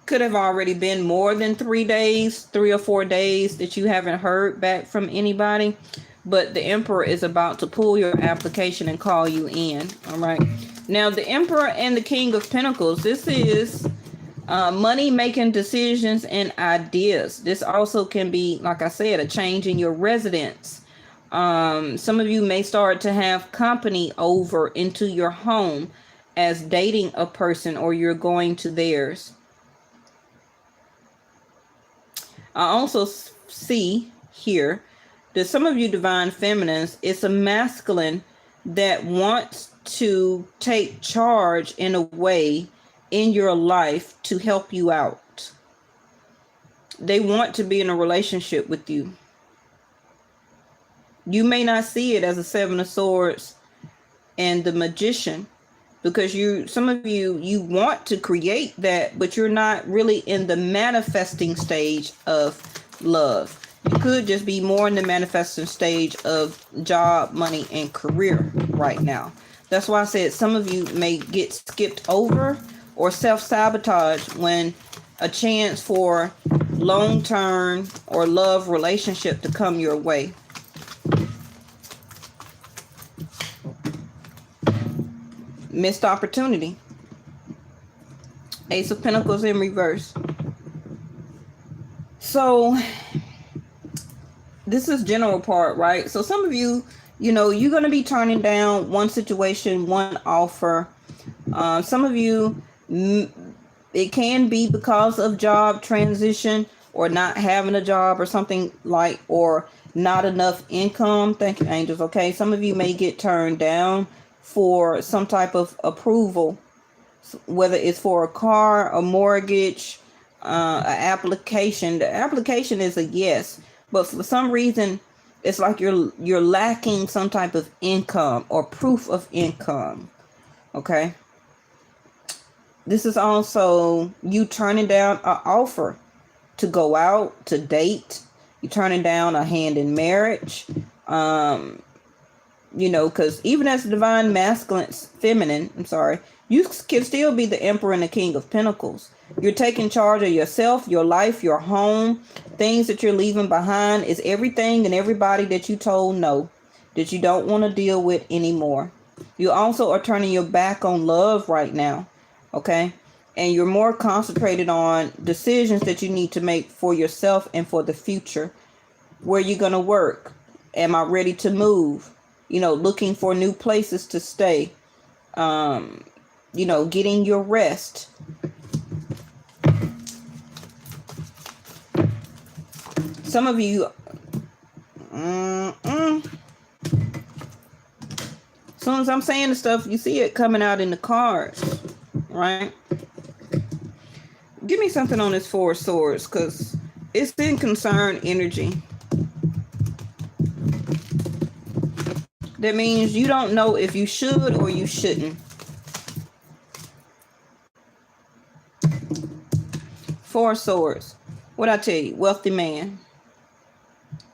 Could have already been more than 3 days, 3 or 4 days that you haven't heard back from anybody. But the Emperor is about to pull your application and call you in. All right. Now, the Emperor and the King of Pentacles, this is money making decisions and ideas. This also can be, like I said, a change in your residence. Some of you may start to have company over into your home as dating a person, or you're going to theirs. I also see here that some of you divine feminines, it's a masculine that wants to take charge in a way in your life to help you out. They want to be in a relationship with you. You may not see it as a Seven of Swords and the Magician, because some of you want to create that, but you're not really in the manifesting stage of love. You could just be more in the manifesting stage of job, money, and career right now. That's why I said some of you may get skipped over or self-sabotage when a chance for long-term or love relationship to come your way. Missed opportunity. Ace of Pentacles in reverse. So this is general part, right? So some of you, you're going to be turning down one situation, one offer. Some of you, it can be because of job transition or not having a job or something like, or not enough income. Thank you, angels. Okay. Some of you may get turned down for some type of approval, whether it's for a car, a mortgage, an application. The application is a yes, but for some reason, it's like you're lacking some type of income or proof of income. Okay. This is also you turning down an offer to go out, to date. You're turning down a hand in marriage. Because even as divine masculine, feminine, you can still be the Emperor and the King of Pentacles. You're taking charge of yourself, your life, your home. Things that you're leaving behind is everything and everybody that you told no, that you don't want to deal with anymore. You also are turning your back on love right now, okay? And you're more concentrated on decisions that you need to make for yourself and for the future. Where you're going to work? Am I ready to move? Looking for new places to stay. Getting your rest. Some of you, as soon as I'm saying the stuff, you see it coming out in the cards, right? Give me something on this Four of Swords, because it's in concern energy. That means you don't know if you should or you shouldn't. Four of Swords. What'd I tell you? Wealthy man.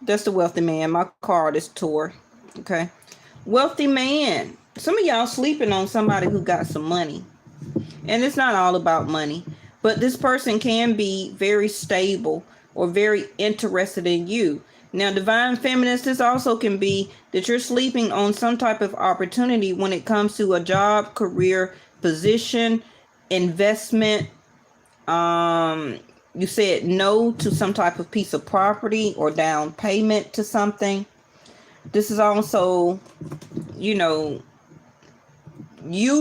That's the wealthy man. My card is Tour. Okay. Wealthy man. Some of y'all sleeping on somebody who got some money. And it's not all about money. But this person can be very stable or very interested in you. Now, divine feminist, this also can be that you're sleeping on some type of opportunity when it comes to a job, career, position, investment. You said no to some type of piece of property or down payment to something. This is also, you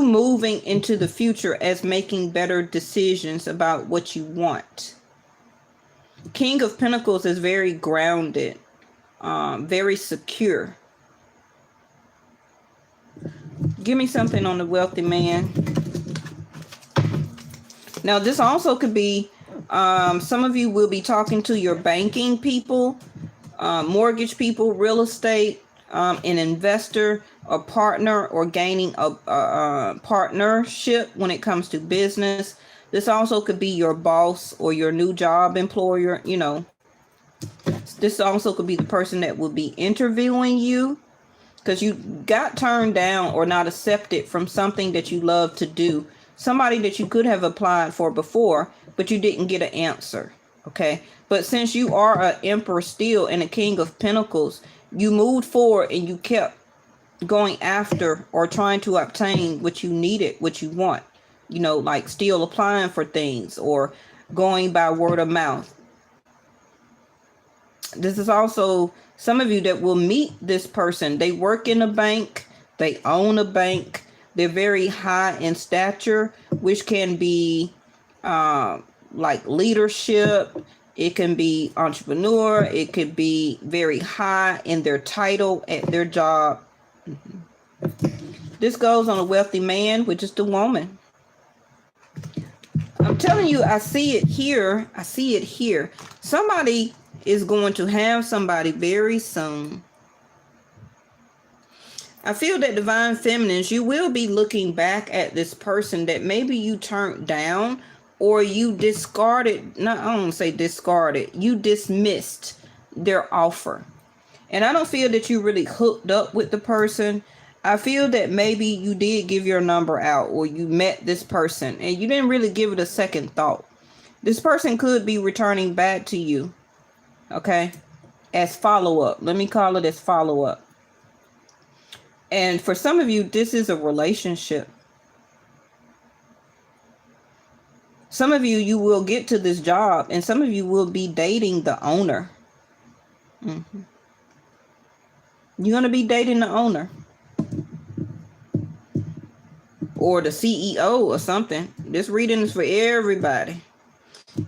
moving into the future as making better decisions about what you want. King of Pentacles is very grounded, very secure. Give me something on the wealthy man. Now, this also could be, some of you will be talking to your banking people, mortgage people, real estate, an investor, a partner, or gaining a partnership when it comes to business. This also could be your boss or your new job employer, This also could be the person that will be interviewing you because you got turned down or not accepted from something that you love to do. Somebody that you could have applied for before, but you didn't get an answer. Okay. But since you are an emperor still and a king of pentacles, you moved forward and you kept going after or trying to obtain what you needed, what you want, you know, like still applying for things or going by word of mouth. This is also some of you that will meet this person. They work in a bank. They own a bank. They're very high in stature, which can be like leadership. It can be entrepreneur. It could be very high in their title at their job. This goes on a wealthy man, which is the woman. I'm telling you, I see it here. I see it here. Somebody is going to have somebody very soon. I feel that divine feminines, you will be looking back at this person that maybe you turned down or you discarded. Not, I don't say discarded. You dismissed their offer. And I don't feel that you really hooked up with the person. I feel that maybe you did give your number out or you met this person and you didn't really give it a second thought. This person could be returning back to you. Okay. As follow-up. Let me call it as follow-up. And for some of you, this is a relationship. Some of you, you will get to this job and some of you will be dating the owner. Mm-hmm. You're going to be dating the owner. Or the CEO or something. This reading is for everybody.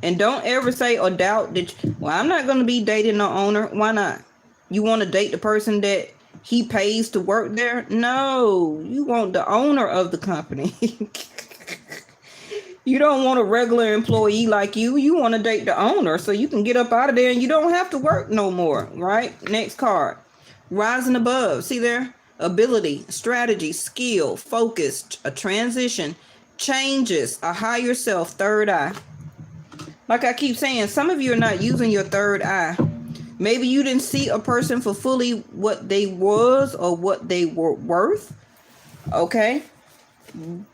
And don't ever say or doubt that, well, I'm not going to be dating the owner. Why not? You want to date the person that he pays to work there? No, you want the owner of the company. You don't want a regular employee like you. You want to date the owner so you can get up out of there and you don't have to work no more, right? Next card. Rising above. See there? Ability, strategy, skill, focus, a transition, changes, a higher self, third eye. Like I keep saying, some of you are not using your third eye. Maybe you didn't see a person for fully what they was or what they were worth. Okay.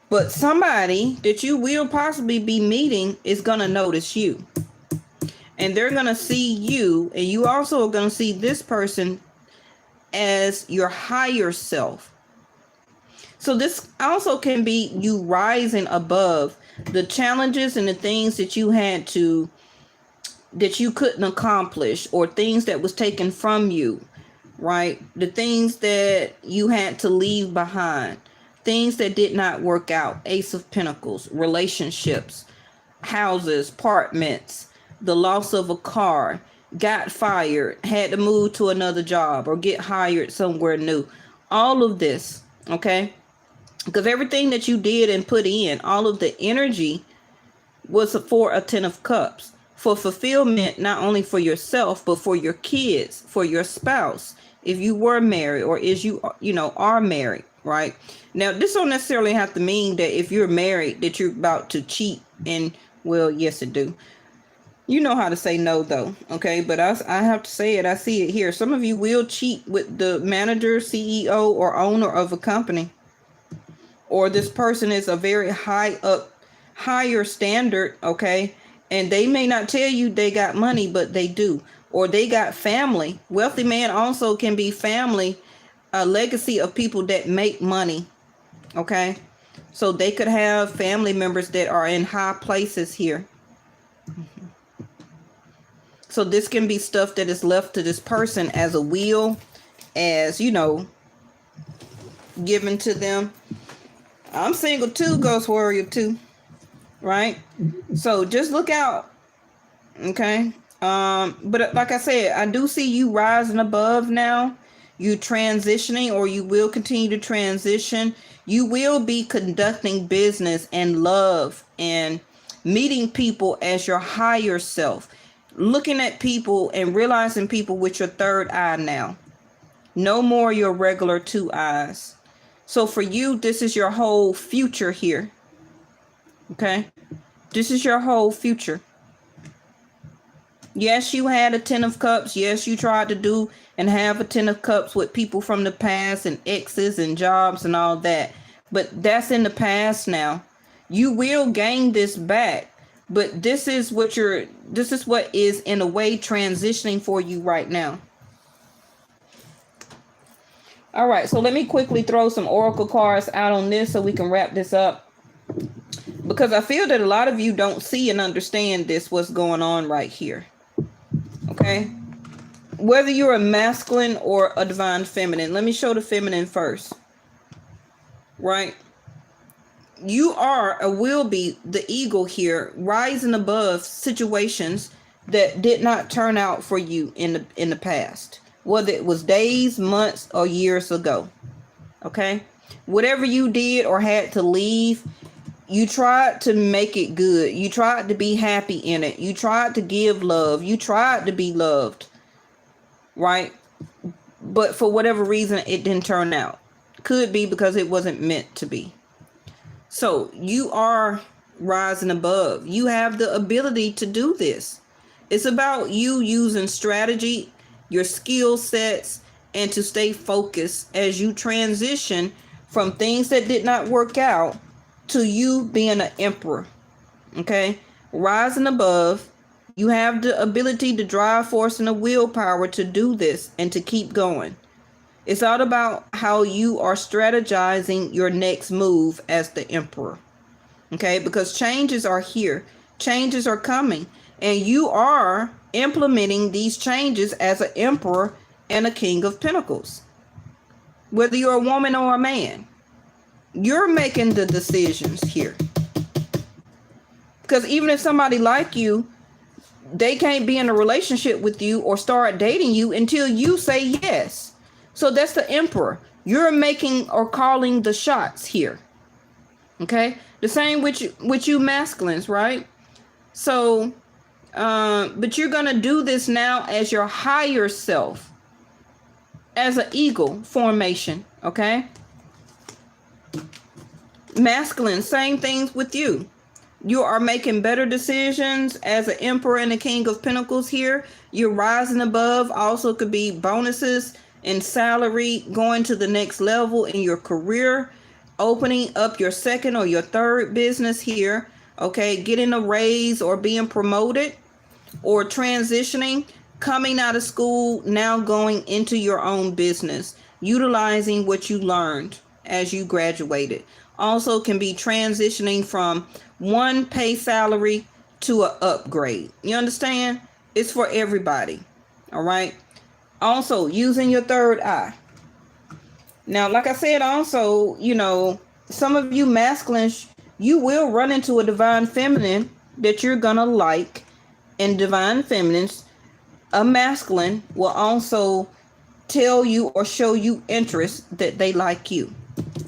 But somebody that you will possibly be meeting is going to notice you. And they're going to see you. And you also are going to see this person as your higher self. So this also can be you rising above the challenges and the things that you had to, that you couldn't accomplish, or things that was taken from you, right? The things that you had to leave behind, things that did not work out. Ace of Pentacles, relationships, houses, apartments, the loss of a car, got fired, had to move to another job or get hired somewhere new. All of this, okay? Because everything that you did and put in, all of the energy was for a 10 of Cups. For fulfillment, not only for yourself, but for your kids, for your spouse, if you were married or is you are married, right? Now, this don't necessarily have to mean that if you're married that you're about to cheat. And, well, yes, it do. You know how to say no, though, okay? But I have to say it. I see it here. Some of you will cheat with the manager, CEO, or owner of a company. Or this person is a very higher standard, okay? And they may not tell you they got money, but they do. Or they got family. Wealthy man also can be family, a legacy of people that make money, okay? So they could have family members that are in high places here. So this can be stuff that is left to this person as a will, as, given to them. I'm single too, Ghost Warrior too, right? So just look out, okay? But like I said, I do see you rising above now. You transitioning, or you will continue to transition. You will be conducting business and love and meeting people as your higher self. Looking at people and realizing people with your third eye now. No more your regular two eyes. So for you, this is your whole future here. Okay? This is your whole future. Yes, you had a 10 of Cups. Yes, you tried to do and have a 10 of Cups with people from the past and exes and jobs and all that. But that's in the past now. You will gain this back. But this is what is in a way transitioning for you right now. All right, so let me quickly throw some oracle cards out on this so we can wrap this up, because I feel that a lot of you don't see and understand what's going on right here. Okay, whether you're a masculine or a divine feminine, let me show the feminine first. Right, you are or will be the eagle here, rising above situations that did not turn out for you in the past, whether it was days, months, or years ago. Okay, whatever you did or had to leave, you tried to make it good. You tried to be happy in it. You tried to give love. You tried to be loved. Right, but for whatever reason it didn't turn out. Could be because it wasn't meant to be. So you are rising above. You have the ability to do this. It's about you using strategy, your skill sets, and to stay focused as you transition from things that did not work out to you being an emperor. Okay, rising above. You have the ability to drive force and the willpower to do this and to keep going. It's all about how you are strategizing your next move as the emperor. Okay, because changes are here. Changes are coming. And you are implementing these changes as an emperor and a king of pentacles. Whether you're a woman or a man, you're making the decisions here. Because even if somebody like you, they can't be in a relationship with you or start dating you until you say yes. So that's the emperor. You're making or calling the shots here. Okay, the same with you masculines, right? So but you're gonna do this now as your higher self, as an eagle formation. Okay, masculine, same things with you. You are making better decisions as an emperor and a king of pentacles here. You're rising above. Also could be bonuses and salary, going to the next level in your career, opening up your second or your third business here. Okay, getting a raise or being promoted or transitioning, coming out of school, now going into your own business, utilizing what you learned as you graduated. Also can be transitioning from one pay salary to an upgrade. You understand? It's for everybody. All right. Also using your third eye. Now, like I said, also, some of you masculines, you will run into a divine feminine that you're going to like. And divine feminines, a masculine will also tell you or show you interest that they like you.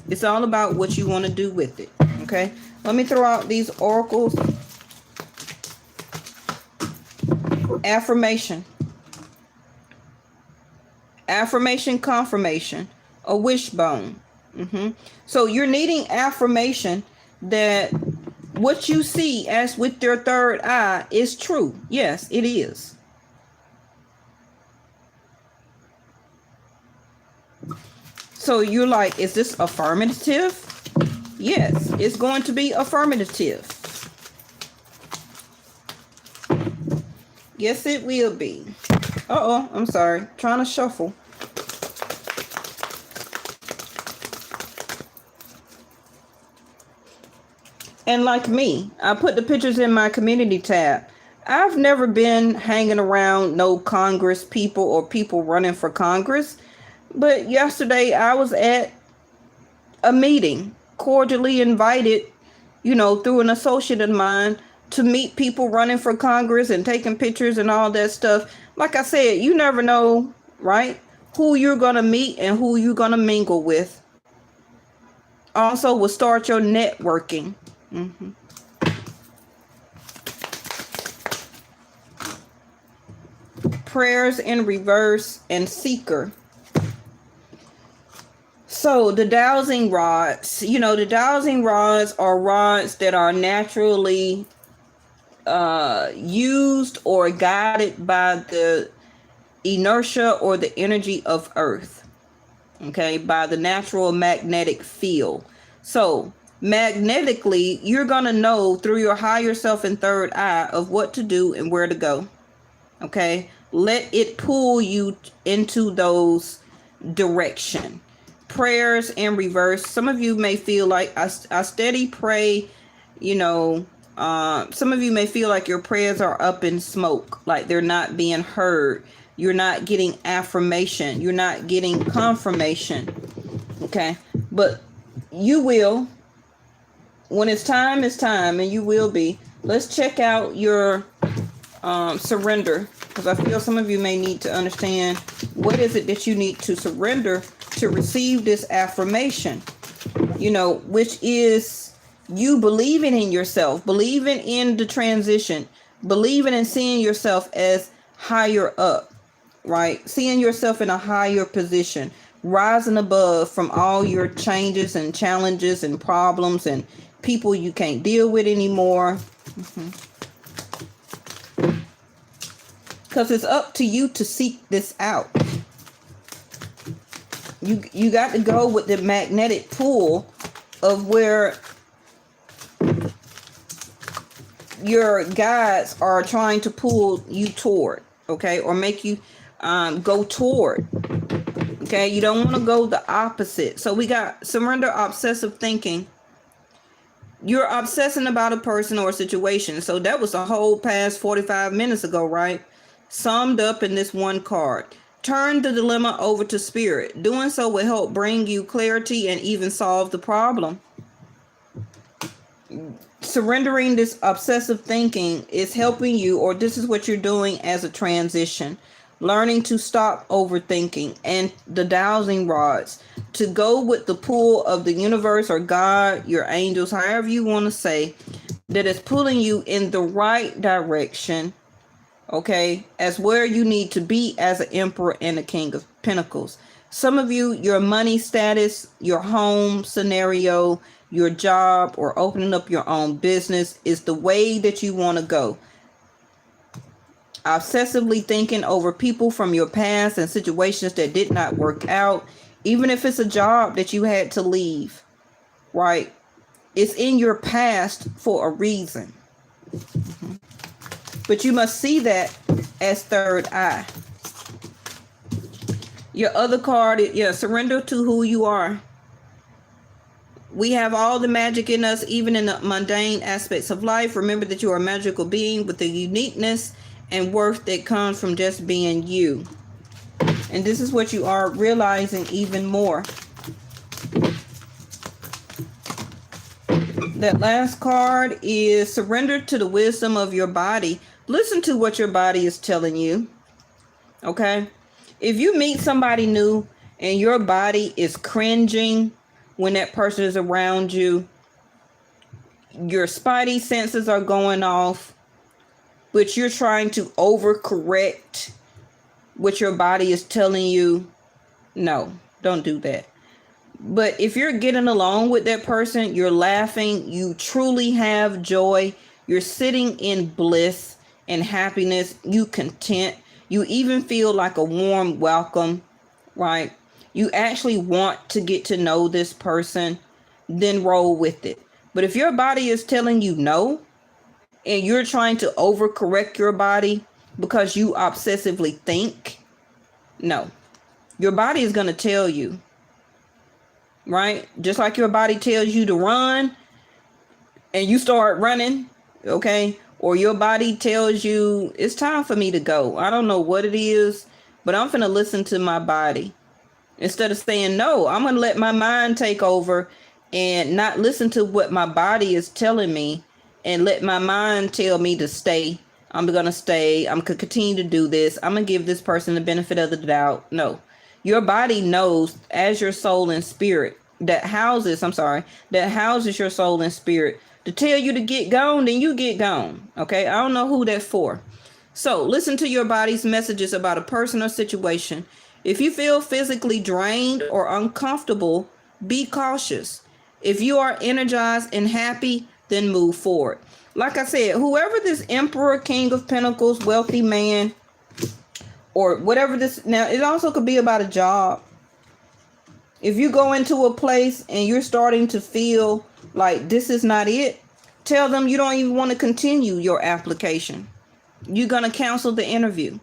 It's all about what you want to do with it. Okay, let me throw out these oracles. Affirmation, confirmation, a wishbone. So you're needing affirmation that what you see as with your third eye is true. Yes, it is. So you're like, is this affirmative? Yes, it's going to be affirmative. Yes, it will be. Uh-oh, I'm sorry. Trying to shuffle. And like me, I put the pictures in my community tab. I've never been hanging around no Congress people or people running for Congress. But yesterday I was at a meeting, cordially invited, through an associate of mine, to meet people running for Congress and taking pictures and all that stuff. Like I said, you never know, right? Who you're going to meet and who you're going to mingle with. Also will start your networking. Prayers in reverse and seeker. So the dowsing rods, the dowsing rods are rods that are naturally used or guided by the inertia or the energy of Earth. Okay, by the natural magnetic field. So magnetically, you're going to know through your higher self and third eye of what to do and where to go. Okay? Let it pull you into those direction. Prayers in reverse. Some of you may feel like I steady pray, you know, some of you may feel like your prayers are up in smoke, like they're not being heard. You're not getting affirmation. You're not getting confirmation. Okay? But you will. When it's time, and you will be. Let's check out your surrender, because I feel some of you may need to understand what is it that you need to surrender to receive this affirmation, you know, which is you believing in yourself, believing in the transition, believing in seeing yourself as higher up, right? Seeing yourself in a higher position, rising above from all your changes and challenges and problems and people you can't deal with anymore. Because it's up to you to seek this out. You got to go with the magnetic pull of where your guides are trying to pull you toward, okay, or make you go toward. Okay, you don't want to go the opposite. So we got surrender obsessive thinking. You're obsessing about a person or a situation. So that was the whole past 45 minutes ago, right? Summed up in this one card. Turn the dilemma over to spirit. Doing so will help bring you clarity and even solve the problem. Surrendering this obsessive thinking is helping you, or this is what you're doing as a transition. Learning to stop overthinking and the dowsing rods. To go with the pull of the universe or God, your angels, however you want to say, that is pulling you in the right direction. Okay, as where you need to be as an emperor and a king of pentacles. Some of you, your money status, your home scenario, your job, or opening up your own business is the way that you want to go. Obsessively thinking over people from your past and situations that did not work out, even if it's a job that you had to leave, right? It's in your past for a reason. But you must see that as third eye. Your other card is surrender to who you are. We have all the magic in us, even in the mundane aspects of life. Remember that you are a magical being with the uniqueness and worth that comes from just being you. And this is what you are realizing even more. That last card is surrender to the wisdom of your body. Listen to what your body is telling you. Okay? If you meet somebody new and your body is cringing when that person is around you, your spidey senses are going off, but you're trying to overcorrect what your body is telling you, no, don't do that. But if you're getting along with that person, you're laughing, you truly have joy, you're sitting in bliss and happiness, you content, you even feel like a warm welcome, right? You actually want to get to know this person, then roll with it. But if your body is telling you no, and you're trying to overcorrect your body because you obsessively think, no. Your body is going to tell you, right? Just like your body tells you to run and you start running, okay? Or your body tells you, it's time for me to go. I don't know what it is, but I'm going to listen to my body. Instead of saying no, I'm going to let my mind take over and not listen to what my body is telling me and let my mind tell me to stay. I'm going to stay. I'm going to continue to do this. I'm going to give this person the benefit of the doubt. No. Your body knows as your soul and spirit that houses your soul and spirit to tell you to get gone, then you get gone. Okay? I don't know who that's for. So listen to your body's messages about a person or situation. If you feel physically drained or uncomfortable, be cautious. If you are energized and happy, then move forward. Like I said, whoever this Emperor, King of Pentacles, wealthy man, or whatever this, now it also could be about a job. If you go into a place and you're starting to feel like this is not it, tell them you don't even want to continue your application. You're going to cancel the interview.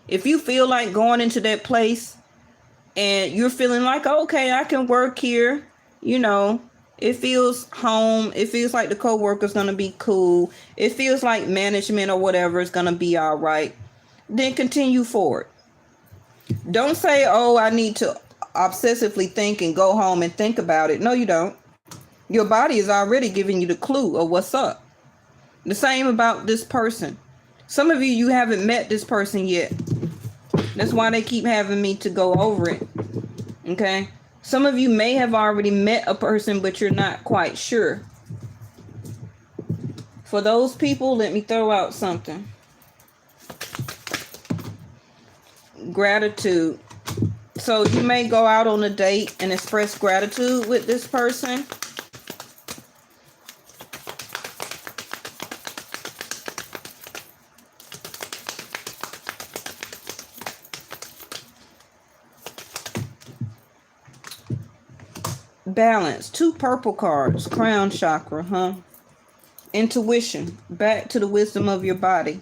If you feel like going into that place and you're feeling like, okay, I can work here, you know, it feels home, it feels like the co-worker's going to be cool, it feels like management or whatever is going to be all right, then continue forward. Don't say, oh, I need to obsessively think and go home and think about it. No, you don't. Your body is already giving you the clue of what's up. The same about this person. Some of you haven't met this person yet. That's why they keep having me to go over it. Okay? Some of you may have already met a person, but you're not quite sure. For those people, let me throw out something. Gratitude. So you may go out on a date and express gratitude with this person. Balance. 2 purple cards. Crown chakra, Intuition. Back to the wisdom of your body.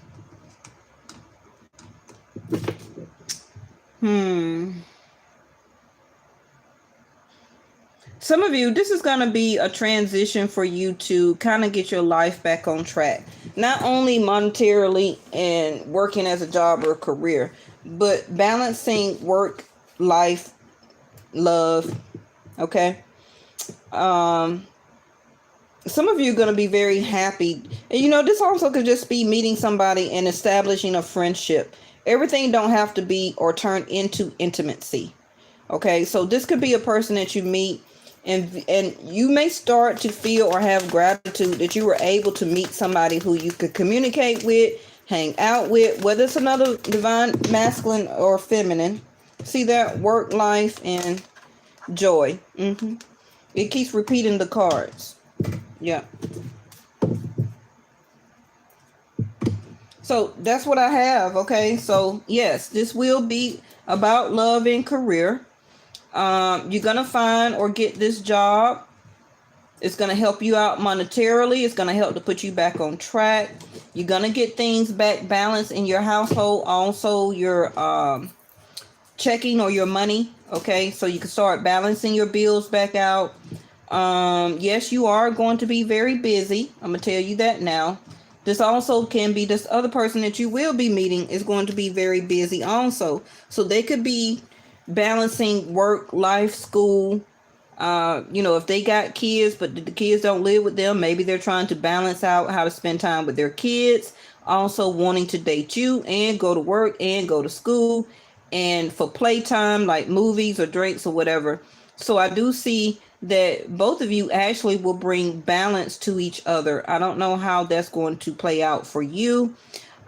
Some of you, this is going to be a transition for you to kind of get your life back on track. Not only monetarily and working as a job or a career, but balancing work, life, love. Okay. Some of you are going to be very happy. And you know, this also could just be meeting somebody and establishing a friendship. Everything don't have to be or turn into intimacy. Okay. So this could be a person that you meet and you may start to feel or have gratitude that you were able to meet somebody who you could communicate with, hang out with, whether it's another divine masculine or feminine. See that? Work, life, and joy. It keeps repeating the cards. Yeah. So that's what I have. Okay. So yes, this will be about love and career. You're going to find or get this job. It's going to help you out monetarily. It's going to help to put you back on track. You're going to get things back balanced in your household. Also your, checking or your money. Okay. So you can start balancing your bills back out. Yes, you are going to be very busy. I'm going to tell you that now. This also can be this other person that you will be meeting is going to be very busy also. So they could be balancing work, life, school. You know, if they got kids, but the kids don't live with them, maybe they're trying to balance out how to spend time with their kids. Also wanting to date you and go to work and go to school and for playtime like movies or drinks or whatever. So I do see that both of you actually will bring balance to each other. I don't know how that's going to play out for you.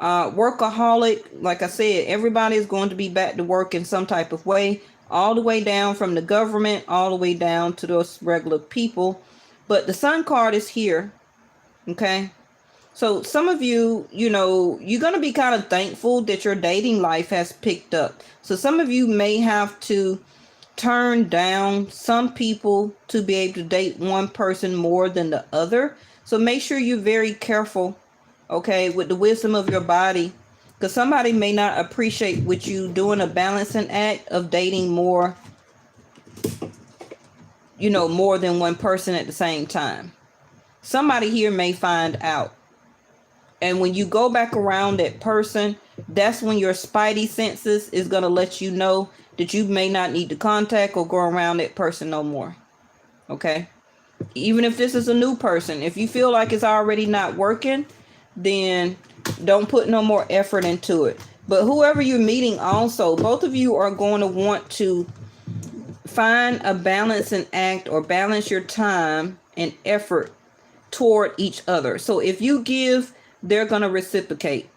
Workaholic, like I said, everybody is going to be back to work in some type of way, all the way down from the government, all the way down to those regular people. But the Sun card is here. Okay. So some of you, you know, you're going to be kind of thankful that your dating life has picked up. So some of you may have to turn down some people to be able to date one person more than the other. So make sure you're very careful, okay, with the wisdom of your body, because somebody may not appreciate what you doing a balancing act of dating more, you know, more than one person at the same time. Somebody here may find out. And when you go back around that person, that's when your spidey senses is going to let you know that you may not need to contact or go around that person no more. Okay. Even if this is a new person, if you feel like it's already not working, then don't put no more effort into it. But whoever you're meeting also, both of you are going to want to find a balancing act or balance your time and effort toward each other. So if you give, they're going to reciprocate.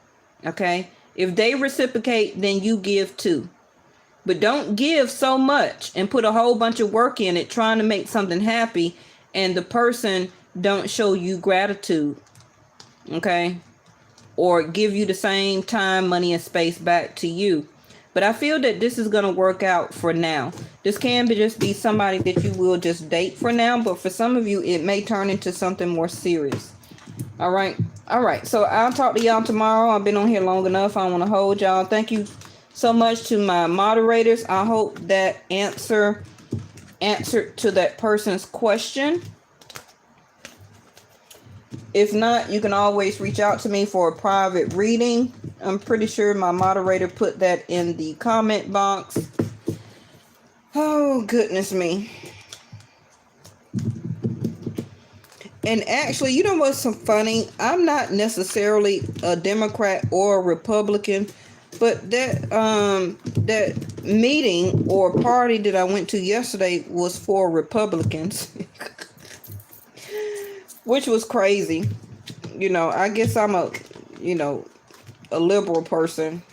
Okay. If they reciprocate, then you give too. But don't give so much and put a whole bunch of work in it trying to make something happy and the person don't show you gratitude. Okay. Or give you the same time, money, and space back to you. But I feel that this is going to work out for now. This can just be somebody that you will just date for now, but for some of you, it may turn into something more serious. All right. All right. So I'll talk to y'all tomorrow. I've been on here long enough. I don't want to hold y'all. Thank you so much to my moderators. I hope that answered to that person's question. If not, you can always reach out to me for a private reading. I'm pretty sure my moderator put that in the comment box. Oh, goodness me. And actually, you know what's so funny? I'm not necessarily a Democrat or a Republican, but that meeting or party that I went to yesterday was for Republicans. Which was crazy. You know, I guess I'm a liberal person.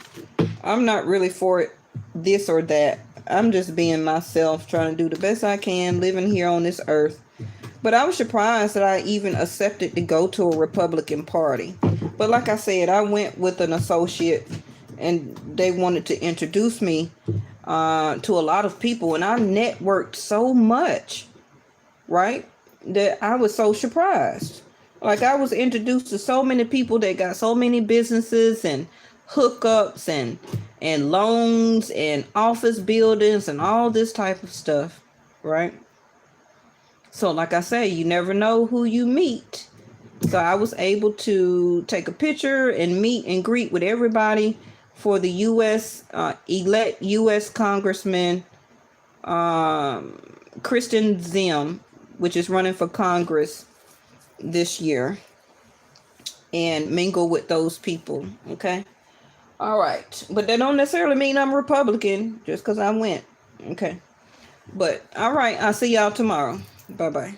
I'm not really for this or that. I'm just being myself, trying to do the best I can, living here on this earth. But I was surprised that I even accepted to go to a Republican party. But like I said, I went with an associate, and they wanted to introduce me to a lot of people. And I networked so much, right? That I was so surprised. Like, I was introduced to so many people that got so many businesses and hookups and loans and office buildings and all this type of stuff, right? So like I say, you never know who you meet. So I was able to take a picture and meet and greet with everybody for the elect U.S. Congressman Kristen Zim, which is running for Congress this year, and mingle with those people. Okay. All right. But that don't necessarily mean I'm Republican just because I went. Okay. But all right. I'll see y'all tomorrow. Bye-bye.